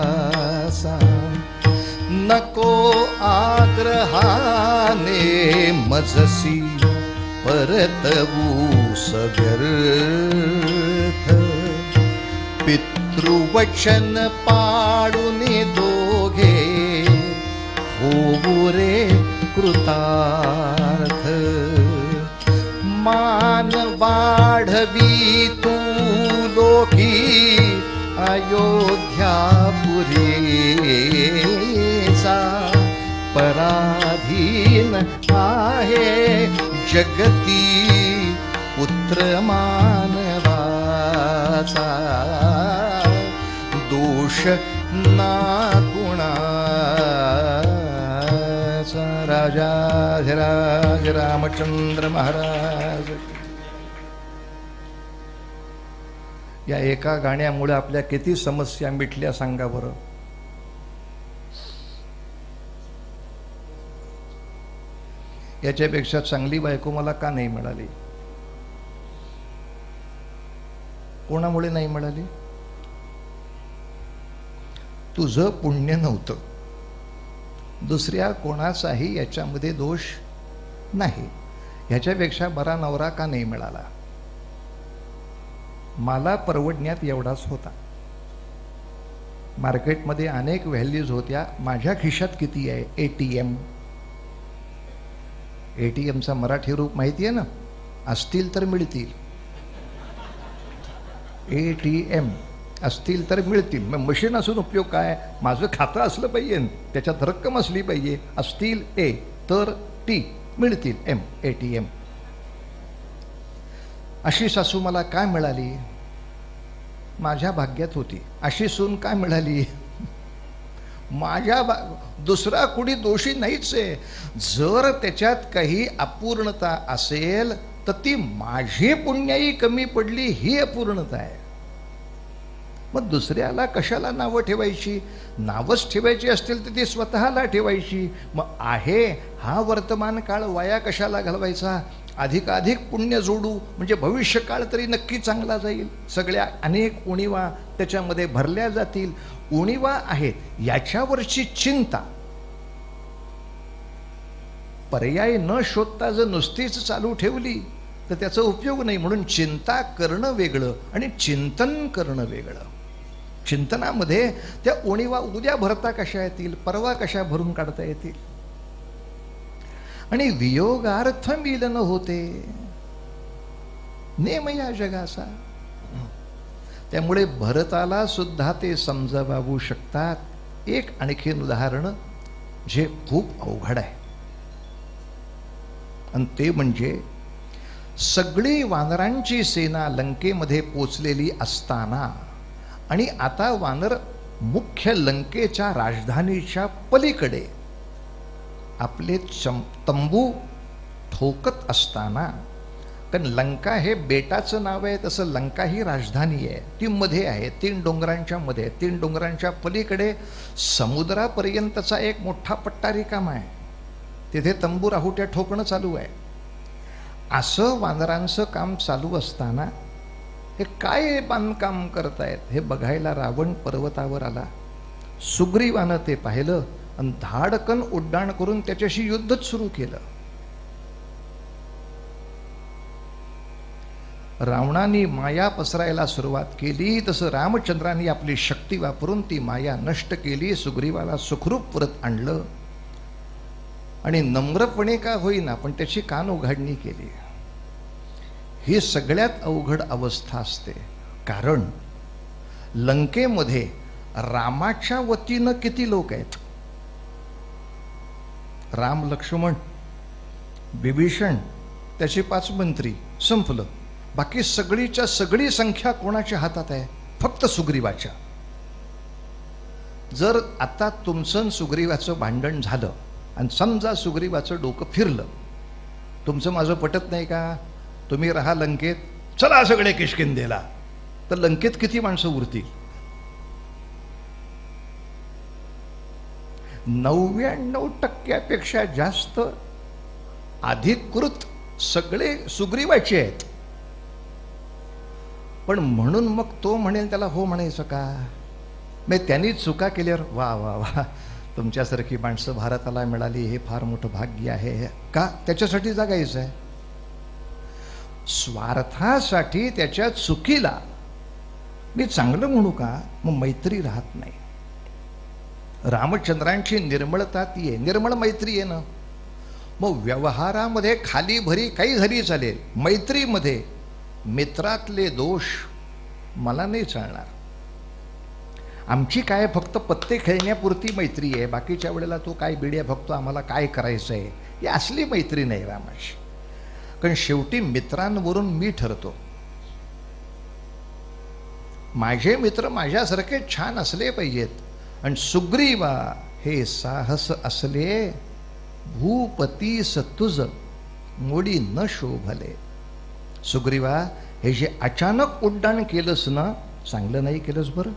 नको आग्रहाने मजसी परतवू सव्यर्थ, पितृवचन पाळून दोघे होऊ रे कृतार्थ. मान वाढवी तू लोकी अयोध्यापुरीचा, पराधीन आहे जगती पुत्र मानवाचा, दोष ना कुणाचा. राजाधिराज रामचंद्र महाराज. या एका गाण्यामुळे आपल्या किती समस्या मिटल्या सांगा बरं. याच्यापेक्षा चांगली बायको मला का नाही मिळाली? कोणामुळे नाही मिळाली? तुझं पुण्य नव्हतं, दुसऱ्या कोणाचाही याच्यामध्ये दोष नाही, ह्याच्यापेक्षा बरा नवरा का नाही मिळाला? मला परवडण्यात एवढाच होता. मार्केटमध्ये अनेक व्हॅल्यूज होत्या, माझ्या खिशात किती आहे? ATM. ATMचा मराठी रूप माहिती आहे ना? असतील तर मिळतील. ATM असतील तर मिळतील. मग मशीन असून उपयोग काय? माझं खातं असलं पाहिजे, त्याच्यात रक्कम असली पाहिजे. असतील A तर T, मिळतील M, ATM. अशी सासू मला काय मिळाली? माझ्या भाग्यात होती. अशी सून काय मिळाली? दुसरा कुणी दोषी नाहीच आहे. जर त्याच्यात काही अपूर्णता असेल तर ती माझी पुण्याई कमी पडली, ही अपूर्णता आहे. मग दुसऱ्याला कशाला नावं ठेवायची? नावच ठेवायची असतील तर ती स्वतःला ठेवायची. मग आहे हा वर्तमान काळ वाया कशाला घालवायचा? अधिकाधिक पुण्य जोडू, म्हणजे भविष्यकाळ तरी नक्की चांगला जाईल. सगळ्या अनेक उणीवा त्याच्यामध्ये भरल्या जातील. उणीवा आहेत याच्यावरची चिंता, पर्याय न शोधता जर नुसतीच चालू ठेवली तर त्याचा उपयोग नाही. म्हणून चिंता करणं वेगळं आणि चिंतन करणं वेगळं. चिंतनामध्ये त्या उणीवा उद्या भरता कशा येतील, परवा कशा भरून काढता येतील. आणि वियोगार्थ मिलन होते, नेम या जगाचा. त्यामुळे भरताला सुद्धा ते समजावू शकतात. एक आणखीन उदाहरण जे खूप अवघड आहे, आणि ते म्हणजे सगळी वानरांची सेना लंकेमध्ये पोचलेली असताना आणि आता वानर मुख्य लंकेच्या राजधानीच्या पलीकडे आपले तंबू ठोकत असताना, कारण लंका हे बेटाचं नाव आहे, तसं लंका ही राजधानी आहे. ती मध्ये आहे, 3 डोंगरांच्या मध्ये. 3 डोंगरांच्या पलीकडे समुद्रापर्यंतचा एक मोठा पट्टा रिकामा आहे. तिथे तंबू राहुट्या ठोकणं चालू आहे. असं वानरांचं काम चालू असताना हे काय बांधकाम करतायत हे बघायला रावण पर्वतावर आला. सुग्रीवानं ते पाहिलं आणि धाडकन उड्डाण करून त्याच्याशी युद्धच सुरू केलं. रावणाने माया पसरायला सुरुवात केली, तसं रामचंद्रांनी आपली शक्ती वापरून ती माया नष्ट केली. सुग्रीवाला सुखरूप परत आणलं आणि नम्रपणे का होईना पण त्याची कान उघडणी केली. ही सगळ्यात अवघड अवस्था असते, कारण लंकेमध्ये रामाच्या वतीनं किती लोक आहेत? राम, लक्ष्मण, विभीषण, त्याचे 5 मंत्री, संपलं. बाकी सगळीच्या सगळी संख्या कोणाच्या हातात आहे? फक्त सुग्रीवाच्या. जर आता तुमचं सुग्रीवाचं भांडण झालं आणि समजा सुग्रीवाचं डोकं फिरलं, तुमचं माझं पटत नाही का? तुम्ही राहा लंकेत, चला सगळे किष्किंधेला, तर लंकेत किती माणसं उरतील? 99% जास्त अधिकृत सगळे सुग्रीवाचे आहेत. पण म्हणून मग तो म्हणेल त्याला हो म्हणायचं का? मग त्यांनी चुका केल्यावर वा वा वा, तुमच्यासारखी माणसं भारताला मिळाली, हे फार मोठं भाग्य आहे का? त्याच्यासाठी जगायचं आहे. स्वार्थासाठी त्याच्या चुकीला मी चांगलं म्हणू का? मग मैत्री राहत नाही. रामचंद्रांची निर्मळता ती आहे, निर्मळ मैत्री आहे ना. मग व्यवहारामध्ये खाली भरी काही झाली चालेल, मैत्रीमध्ये मित्रातले दोष मला नाही चालणार. आमची काय फक्त पत्ते खेळण्यापुरती मैत्री आहे, बाकीच्या वेळेला तो काय बिड्या बघतो, आम्हाला काय करायचं आहे, ही असली मैत्री नाही रामाची. कारण शेवटी मित्रांवरून मी ठरतो. माझे मित्र माझ्यासारखे छान असले पाहिजेत. आणि सुग्रीवा हे साहस असले, भूपती सतुज मोडी न शोभले. सुग्रीवा, हे जे अचानक उड्डाण केलंस ना, चांगलं नाही केलंस बरं.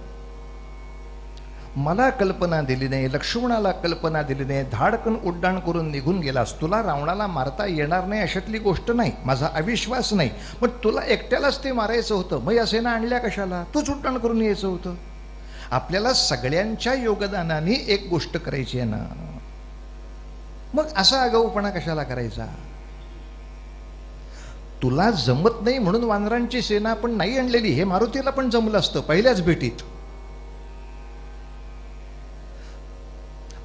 मला कल्पना दिली नाही, लक्ष्मणाला कल्पना दिली नाही, धाडकन उड्डाण करून निघून गेलास. तुला रावणाला मारता येणार नाही अशातली गोष्ट नाही, माझा अविश्वास नाही. पण तुला एकट्यालाच ते मारायचं होतं, मग या सेना आणल्या कशाला? तूच उड्डाण करून यायचं होतं. आपल्याला सगळ्यांच्या योगदानाने एक गोष्ट करायची आहे ना, मग असा आगाऊपणा कशाला करायचा? तुला जमत नाही म्हणून वानरांची सेना पण नाही आणलेली, हे मारुतीला पण जमलं असतं पहिल्याच भेटीत.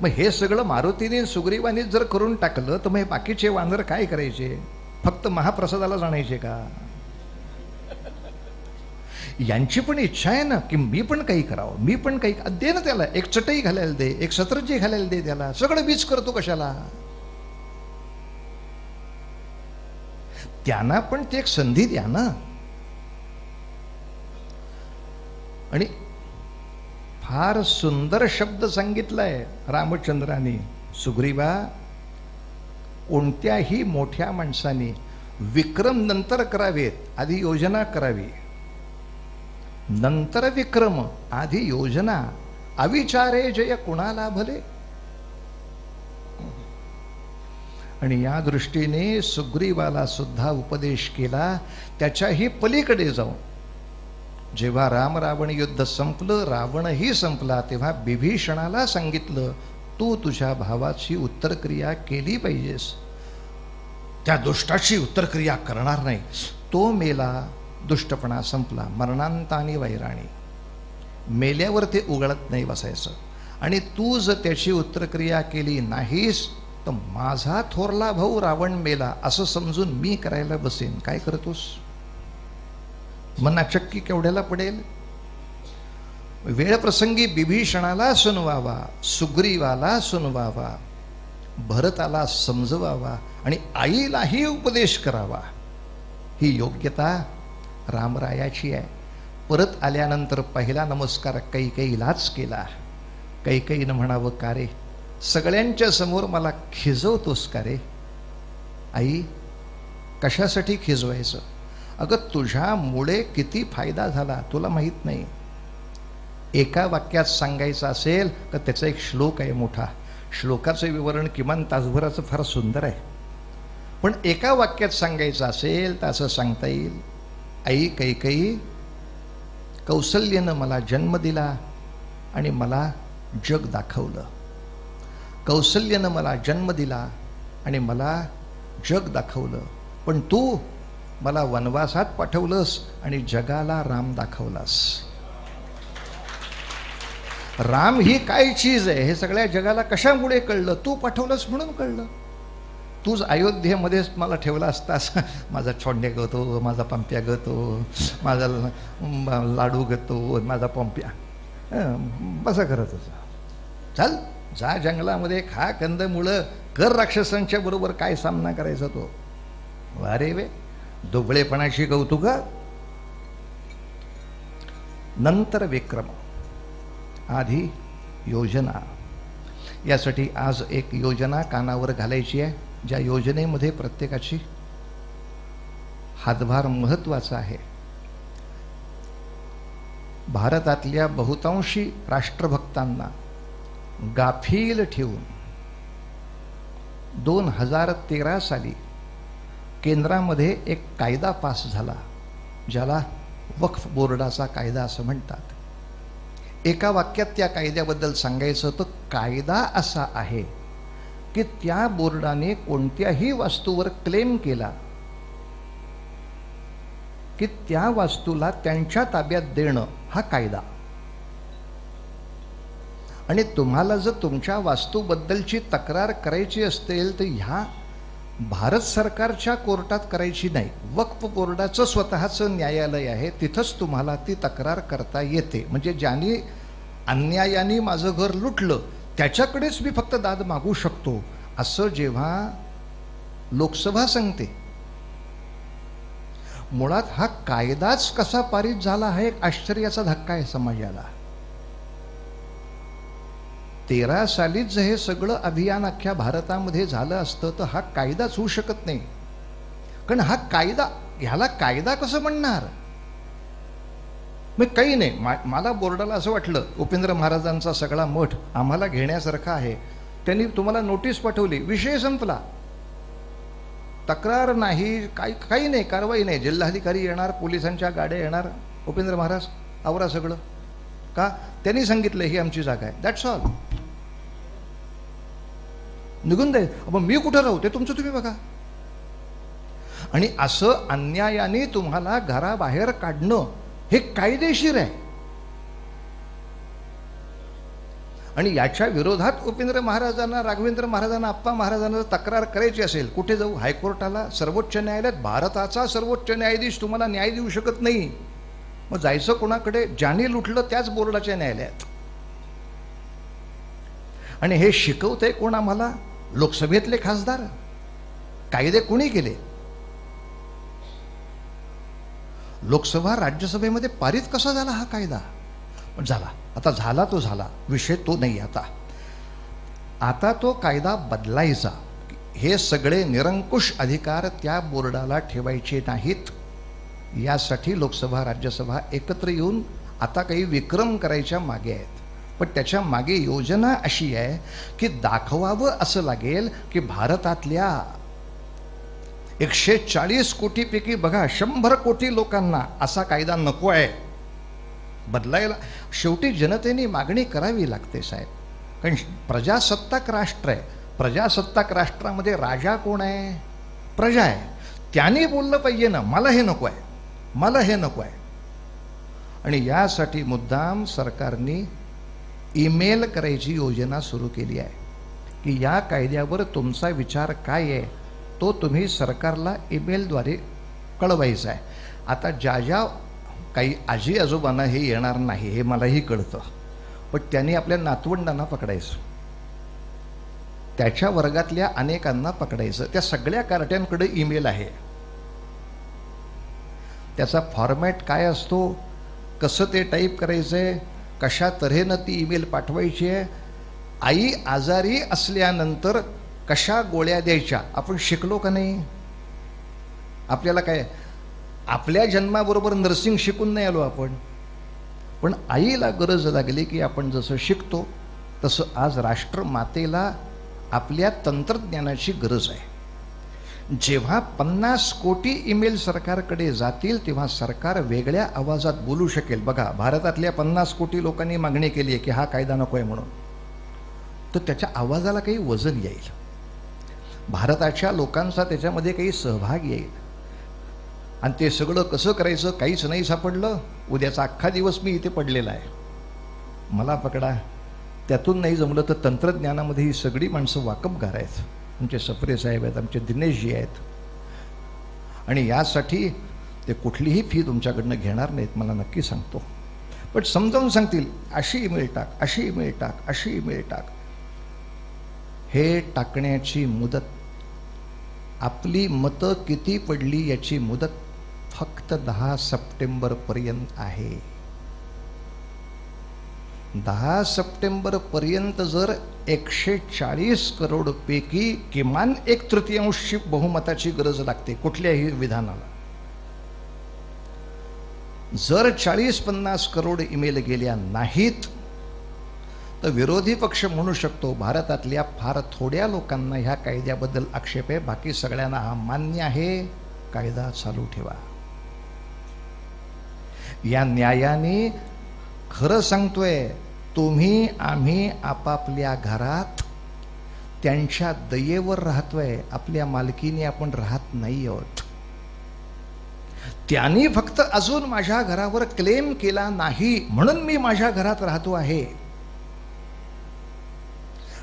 मग हे सगळं मारुतीने सुग्रीवानी जर करून टाकलं तर मग बाकीचे वानर काय करायचे? फक्त महाप्रसादाला जाणायचे का? यांची पण इच्छा आहे ना की मी पण काही करावं, मी पण काही दे ना त्याला, एक चटई घालायला दे, एक सतरंजी घालायला दे, त्याला सगळं बीच करतो कशाला? त्यांना पण ते एक संधी द्या ना. आणि फार सुंदर शब्द सांगितलाय रामचंद्राने, सुग्रीवा कोणत्याही मोठ्या माणसाने विक्रम नंतर करावेत, आधी योजना करावी. नंतर विक्रम, आधी योजना. अविचारे जय कुणाला भले. आणि या दृष्टीने सुग्रीवाला सुद्धा उपदेश केला. त्याच्याही पलीकडे जाऊन जेव्हा राम रावण युद्ध संपलं, रावणही संपला, तेव्हा बिभीषणाला सांगितलं तू तुझ्या भावाची उत्तरक्रिया केली पाहिजेस. त्या दुष्टाची उत्तरक्रिया करणार नाही, तो मेला, दुष्टपणा संपला, मरणांतानी वैराणी. मेल्यावर ते उघडत नाही बसायचं. आणि तू जर त्याची उत्तरक्रिया केली नाहीस तर माझा थोरला भाऊ रावण मेला असं समजून मी करायला बसेन. काय करतोस? मनाचक्की केवढ्याला पडेल? वेळ प्रसंगी बिभीषणाला सुनवावा, सुग्रीवाला सुनवावा, भरताला समजवावा आणि आईलाही उपदेश करावा. ही योग्यता रामरायाची आहे. परत आल्यानंतर पहिला नमस्कार कैकेयीलाच केला. कैकेयीनं म्हणावं, का रे सगळ्यांच्या समोर मला खिजवतोस का रे? आई, कशासाठी खिजवायचं? अगं तुझ्यामुळे किती फायदा झाला तुला माहीत नाही. एका वाक्यात सांगायचं असेल तर त्याचा एक श्लोक आहे मोठा. श्लोकाचं विवरण किमान तासभराचं फार सुंदर आहे, पण एका वाक्यात सांगायचं असेल तर असं सांगता येईल. आई कैकेयी, कौसल्येनं मला जन्म दिला आणि मला जग दाखवलं. कौसल्येनं मला जन्म दिला आणि मला जग दाखवलं, पण तू मला वनवासात पाठवलंस आणि जगाला राम दाखवलास. राम ही काय चीज आहे हे सगळ्या जगाला कशामुळे कळलं? तू पाठवलंस म्हणून कळलं. तूच अयोध्येमध्येच मला ठेवला असतास, माझा छोंड्या गतो, माझा पंप्या गतो, माझा लाडू गतो, माझा पंप्या बसा करत होता. चल जा जंगलामध्ये, खा कंदमुळं, कर राक्षसांच्या बरोबर काय सामना करायचा तो. वारे वे, दुबळेपणाची कौतुक. नंतर विक्रम, आधी योजना. यासाठी आज एक योजना कानावर घालायची आहे, ज्या योजनेमध्ये प्रत्येकाची हातभार महत्त्वाचा आहे. भारतातल्या बहुतांशी राष्ट्रभक्तांना गाफील ठेवून 2013 साली केंद्रामध्ये एक कायदा पास झाला, ज्याला वक्फ बोर्डाचा कायदा असं म्हणतात. एका वाक्यात त्या कायद्याबद्दल सांगायचं तर कायदा असा आहे की त्या बोर्डाने कोणत्याही वास्तूवर क्लेम केला की त्या वास्तूला त्यांच्या ताब्यात देणं हा कायदा. आणि तुम्हाला जर तुमच्या वास्तूबद्दलची तक्रार करायची असेल तर ह्या भारत सरकारच्या कोर्टात करायची नाही, वक्फ बोर्डाचं स्वतःचं न्यायालय आहे, तिथंच तुम्हाला ती तक्रार करता येते. म्हणजे ज्यांनी अन्यायाने माझं घर लुटलं त्याच्याकडेच मी फक्त दाद मागू शकतो, असं जेव्हा लोकसभा सांगते. मुळात हा कायदाच कसा पारित झाला हा एक आश्चर्याचा धक्का आहे समाजाला. 13 सालीच हे सगळं अभियान अख्ख्या भारतामध्ये झालं असतं तर हा कायदाच होऊ शकत नाही. कारण हा कायदा, ह्याला कायदा कसं म्हणणार? मग काही नाही, मला बोर्डाला असं वाटलं उपेंद्र महाराजांचा सगळा मठ आम्हाला घेण्यासारखा आहे, त्यांनी तुम्हाला नोटीस पाठवली, विषय संपला. तक्रार नाही, काही नाही, कारवाई नाही. जिल्हाधिकारी येणार, पोलिसांच्या गाड्या येणार, उपेंद्र महाराज आवरा सगळं. का? त्यांनी सांगितलं ही आमची जागा आहे, दॅट्स ऑल. निघून दे. मग मी कुठं राहू ते तुमचं तुम्ही बघा. आणि असं अन्यायाने तुम्हाला घराबाहेर काढणं हे कायदेशीर आहे. आणि याच्या विरोधात उपेंद्र महाराजांना, राघवेंद्र महाराजांना, आप्पा महाराजांना तक्रार करायची असेल, कुठे जाऊ? हायकोर्टाला, सर्वोच्च न्यायालयात. भारताचा सर्वोच्च न्यायाधीश तुम्हाला न्याय देऊ शकत नाही. मग जायचं कोणाकडे? ज्याने लुटलं त्याच बोर्डाच्या न्यायालयात. आणि हे शिकवतंय कोण आम्हाला? लोकसभेतले खासदार. कायदे कोणी केले? लोकसभा राज्यसभेमध्ये पारित कसा झाला हा कायदा? पण झाला. आता झाला तो झाला, विषय तो नाही. आता तो कायदा बदलायचा. हे सगळे निरंकुश अधिकार त्या बोर्डाला ठेवायचे नाहीत. यासाठी लोकसभा राज्यसभा एकत्र येऊन आता काही विक्रम करायच्या मागे आहेत. पण त्याच्या मागे योजना अशी आहे की दाखवावं असं लागेल की भारतातल्या 140 कोटीपैकी बघा 100 कोटी लोकांना असा कायदा नको आहे, बदलायला. शेवटी जनतेने मागणी करावी लागते साहेब, कारण प्रजासत्ताक राष्ट्र आहे. प्रजासत्ताक राष्ट्रामध्ये राजा कोण आहे? प्रजा आहे. त्याने बोललं पाहिजे ना, मला हे नको आहे, मला हे नको आहे. आणि यासाठी मुद्दाम सरकारने ईमेल करायची योजना सुरू केली आहे की या कायद्यावर तुमचा विचार काय आहे तो तुम्ही सरकारला ईमेलद्वारे कळवायचा आहे. आता ज्या काही आजी आजोबांना हे येणार नाही हे मलाही कळतं, पण त्यांनी आपल्या नातवंडांना पकडायचं, त्याच्या वर्गातल्या अनेकांना पकडायचं. त्या सगळ्या कार्ट्यांकडे ईमेल आहे. त्याचा फॉर्मॅट काय असतो, कसं ते टाईप करायचंय, कशा तऱ्हेनं ती ईमेल पाठवायची आहे, आई आजारी असल्यानंतर कशा गोळ्या द्यायच्या आपण शिकलो का नाही? आपल्याला काय, आपल्या जन्माबरोबर नर्सिंग शिकून नाही आलो आपण, पण आईला गरज लागली की आपण जसं शिकतो तसं आज राष्ट्रमातेला आपल्या तंत्रज्ञानाची गरज आहे. जेव्हा 50 कोटी ईमेल सरकारकडे जातील तेव्हा सरकार वेगळ्या आवाजात बोलू शकेल. बघा, भारतातल्या 50 कोटी लोकांनी मागणी केली आहे की हा कायदा नको आहे म्हणून, तर त्याच्या आवाजाला काही वजन येईल, भारताच्या लोकांचा त्याच्यामध्ये काही सहभाग येईल. आणि ते सगळं कसं करायचं काहीच नाही सापडलं. उद्याचा अख्खा दिवस मी इथे पडलेला आहे, मला पकडा. त्यातून नाही जमलं तर तंत्रज्ञानामध्ये ही सगळी माणसं वाकबगार आहेत. आमचे सप्रे साहेब आहेत, आमचे दिनेशजी आहेत, आणि यासाठी ते कुठलीही फी तुमच्याकडनं घेणार नाहीत, मला नक्की सांगतो. पण समजावून सांगतील, अशी ईमेल टाक, अशी ईमेल टाक, अशी ईमेल टाक. हे टाकण्याची मुदत, आपली मतं किती पडली याची मुदत फक्त 10 सप्टेंबरपर्यंत आहे. 10 सप्टेंबरपर्यंत जर 140 करोड पैकी किमान 1/3 बहुमताची गरज लागते कुठल्याही विधानाला. जर 40-50 करोड ईमेल गेल्या नाहीत तर विरोधी पक्ष म्हणू शकतो भारतातल्या फार थोड्या लोकांना ह्या कायद्याबद्दल आक्षेप आहे, बाकी सगळ्यांना हा मान्य आहे, कायदा चालू ठेवा. या न्यायाने खरं सांगतोय, तुम्ही आम्ही आपापल्या घरात त्यांच्या दयेवर राहतोय, आपल्या मालकीने आपण राहत नाही आहोत. त्यांनी फक्त अजून माझ्या घरावर क्लेम केला नाही म्हणून मी माझ्या घरात राहतो आहे.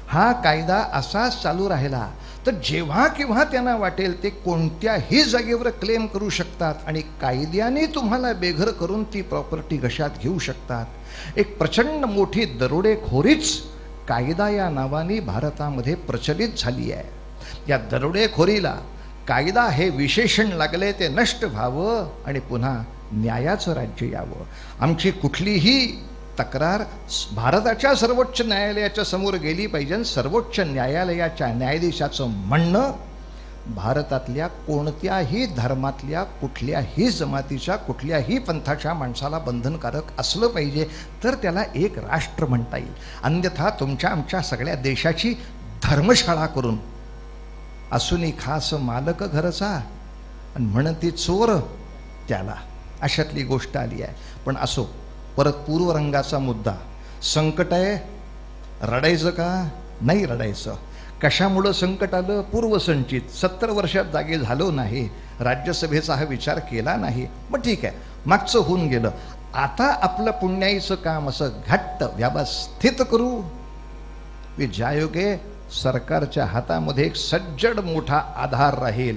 हा कायदा असाच चालू राहिला तर जेव्हा केव्हा त्यांना वाटेल ते कोणत्याही जागेवर क्लेम करू शकतात आणि कायद्याने तुम्हाला बेघर करून ती प्रॉपर्टी घशात घेऊ शकतात. एक प्रचंड मोठी दरोडेखोरीच कायदा या नावाने भारतामध्ये प्रचलित झाली आहे. या दरोडेखोरीला कायदा हे विशेषण लागले, ते नष्ट व्हावं आणि पुन्हा न्यायाचं राज्य यावं. आमची कुठलीही तक्रार भारताच्या सर्वोच्च न्यायालयाच्या समोर गेली पाहिजे. सर्वोच्च न्यायालयाच्या न्यायाधीशाचं म्हणणं भारतातल्या कोणत्याही धर्मातल्या, कुठल्याही जमातीच्या, कुठल्याही पंथाच्या माणसाला बंधनकारक असलं पाहिजे, तर त्याला एक राष्ट्र म्हणता येईल. अन्यथा तुमच्या आमच्या सगळ्या देशाची धर्मशाळा करून असूनही खास मालक घरचा आणि म्हणती चोर त्याला, अशातली गोष्ट आली आहे. पण असो, परत पूर्वरंगाचा मुद्दा. संकट आहे, रडायचं का? नाही रडायचं. कशामुळं संकट आलं? पूर्वसंचित. 70 वर्षात जागे झालो नाही, राज्यसभेचा हा विचार केला नाही. मग ठीक आहे, मागचं होऊन गेलं. आता आपलं पुण्याईचं काम असं घट्ट व्यवस्थित करू की ज्यायोगे सरकारच्या हातामध्ये एक सज्जड मोठा आधार राहील,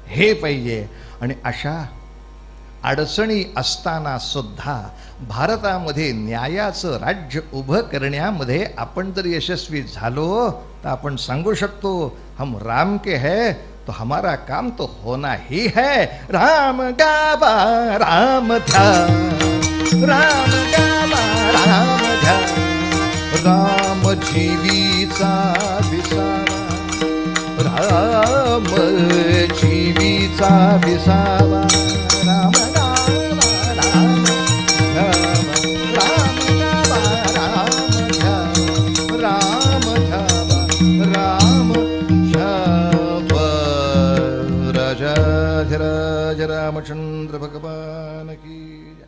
हे पाहिजे. आणि अशा अडचणी असताना सुद्धा भारतामध्ये न्यायाचं राज्य उभं करण्यामध्ये आपण जर यशस्वी झालो तर आपण सांगू शकतो, हम राम के है तो हमारा काम तो होना ही है. राम गावा राम ध्या, राम गावा राम ध्या, राम जीवीचा विसावा, राम जीवीचा विसावा. राम गावा राम ध्यावा, राम गावा राम ध्यावा, राम ध्यावा राम ध्यावा. राजाधिराज रामचंद्र भगवान की जय.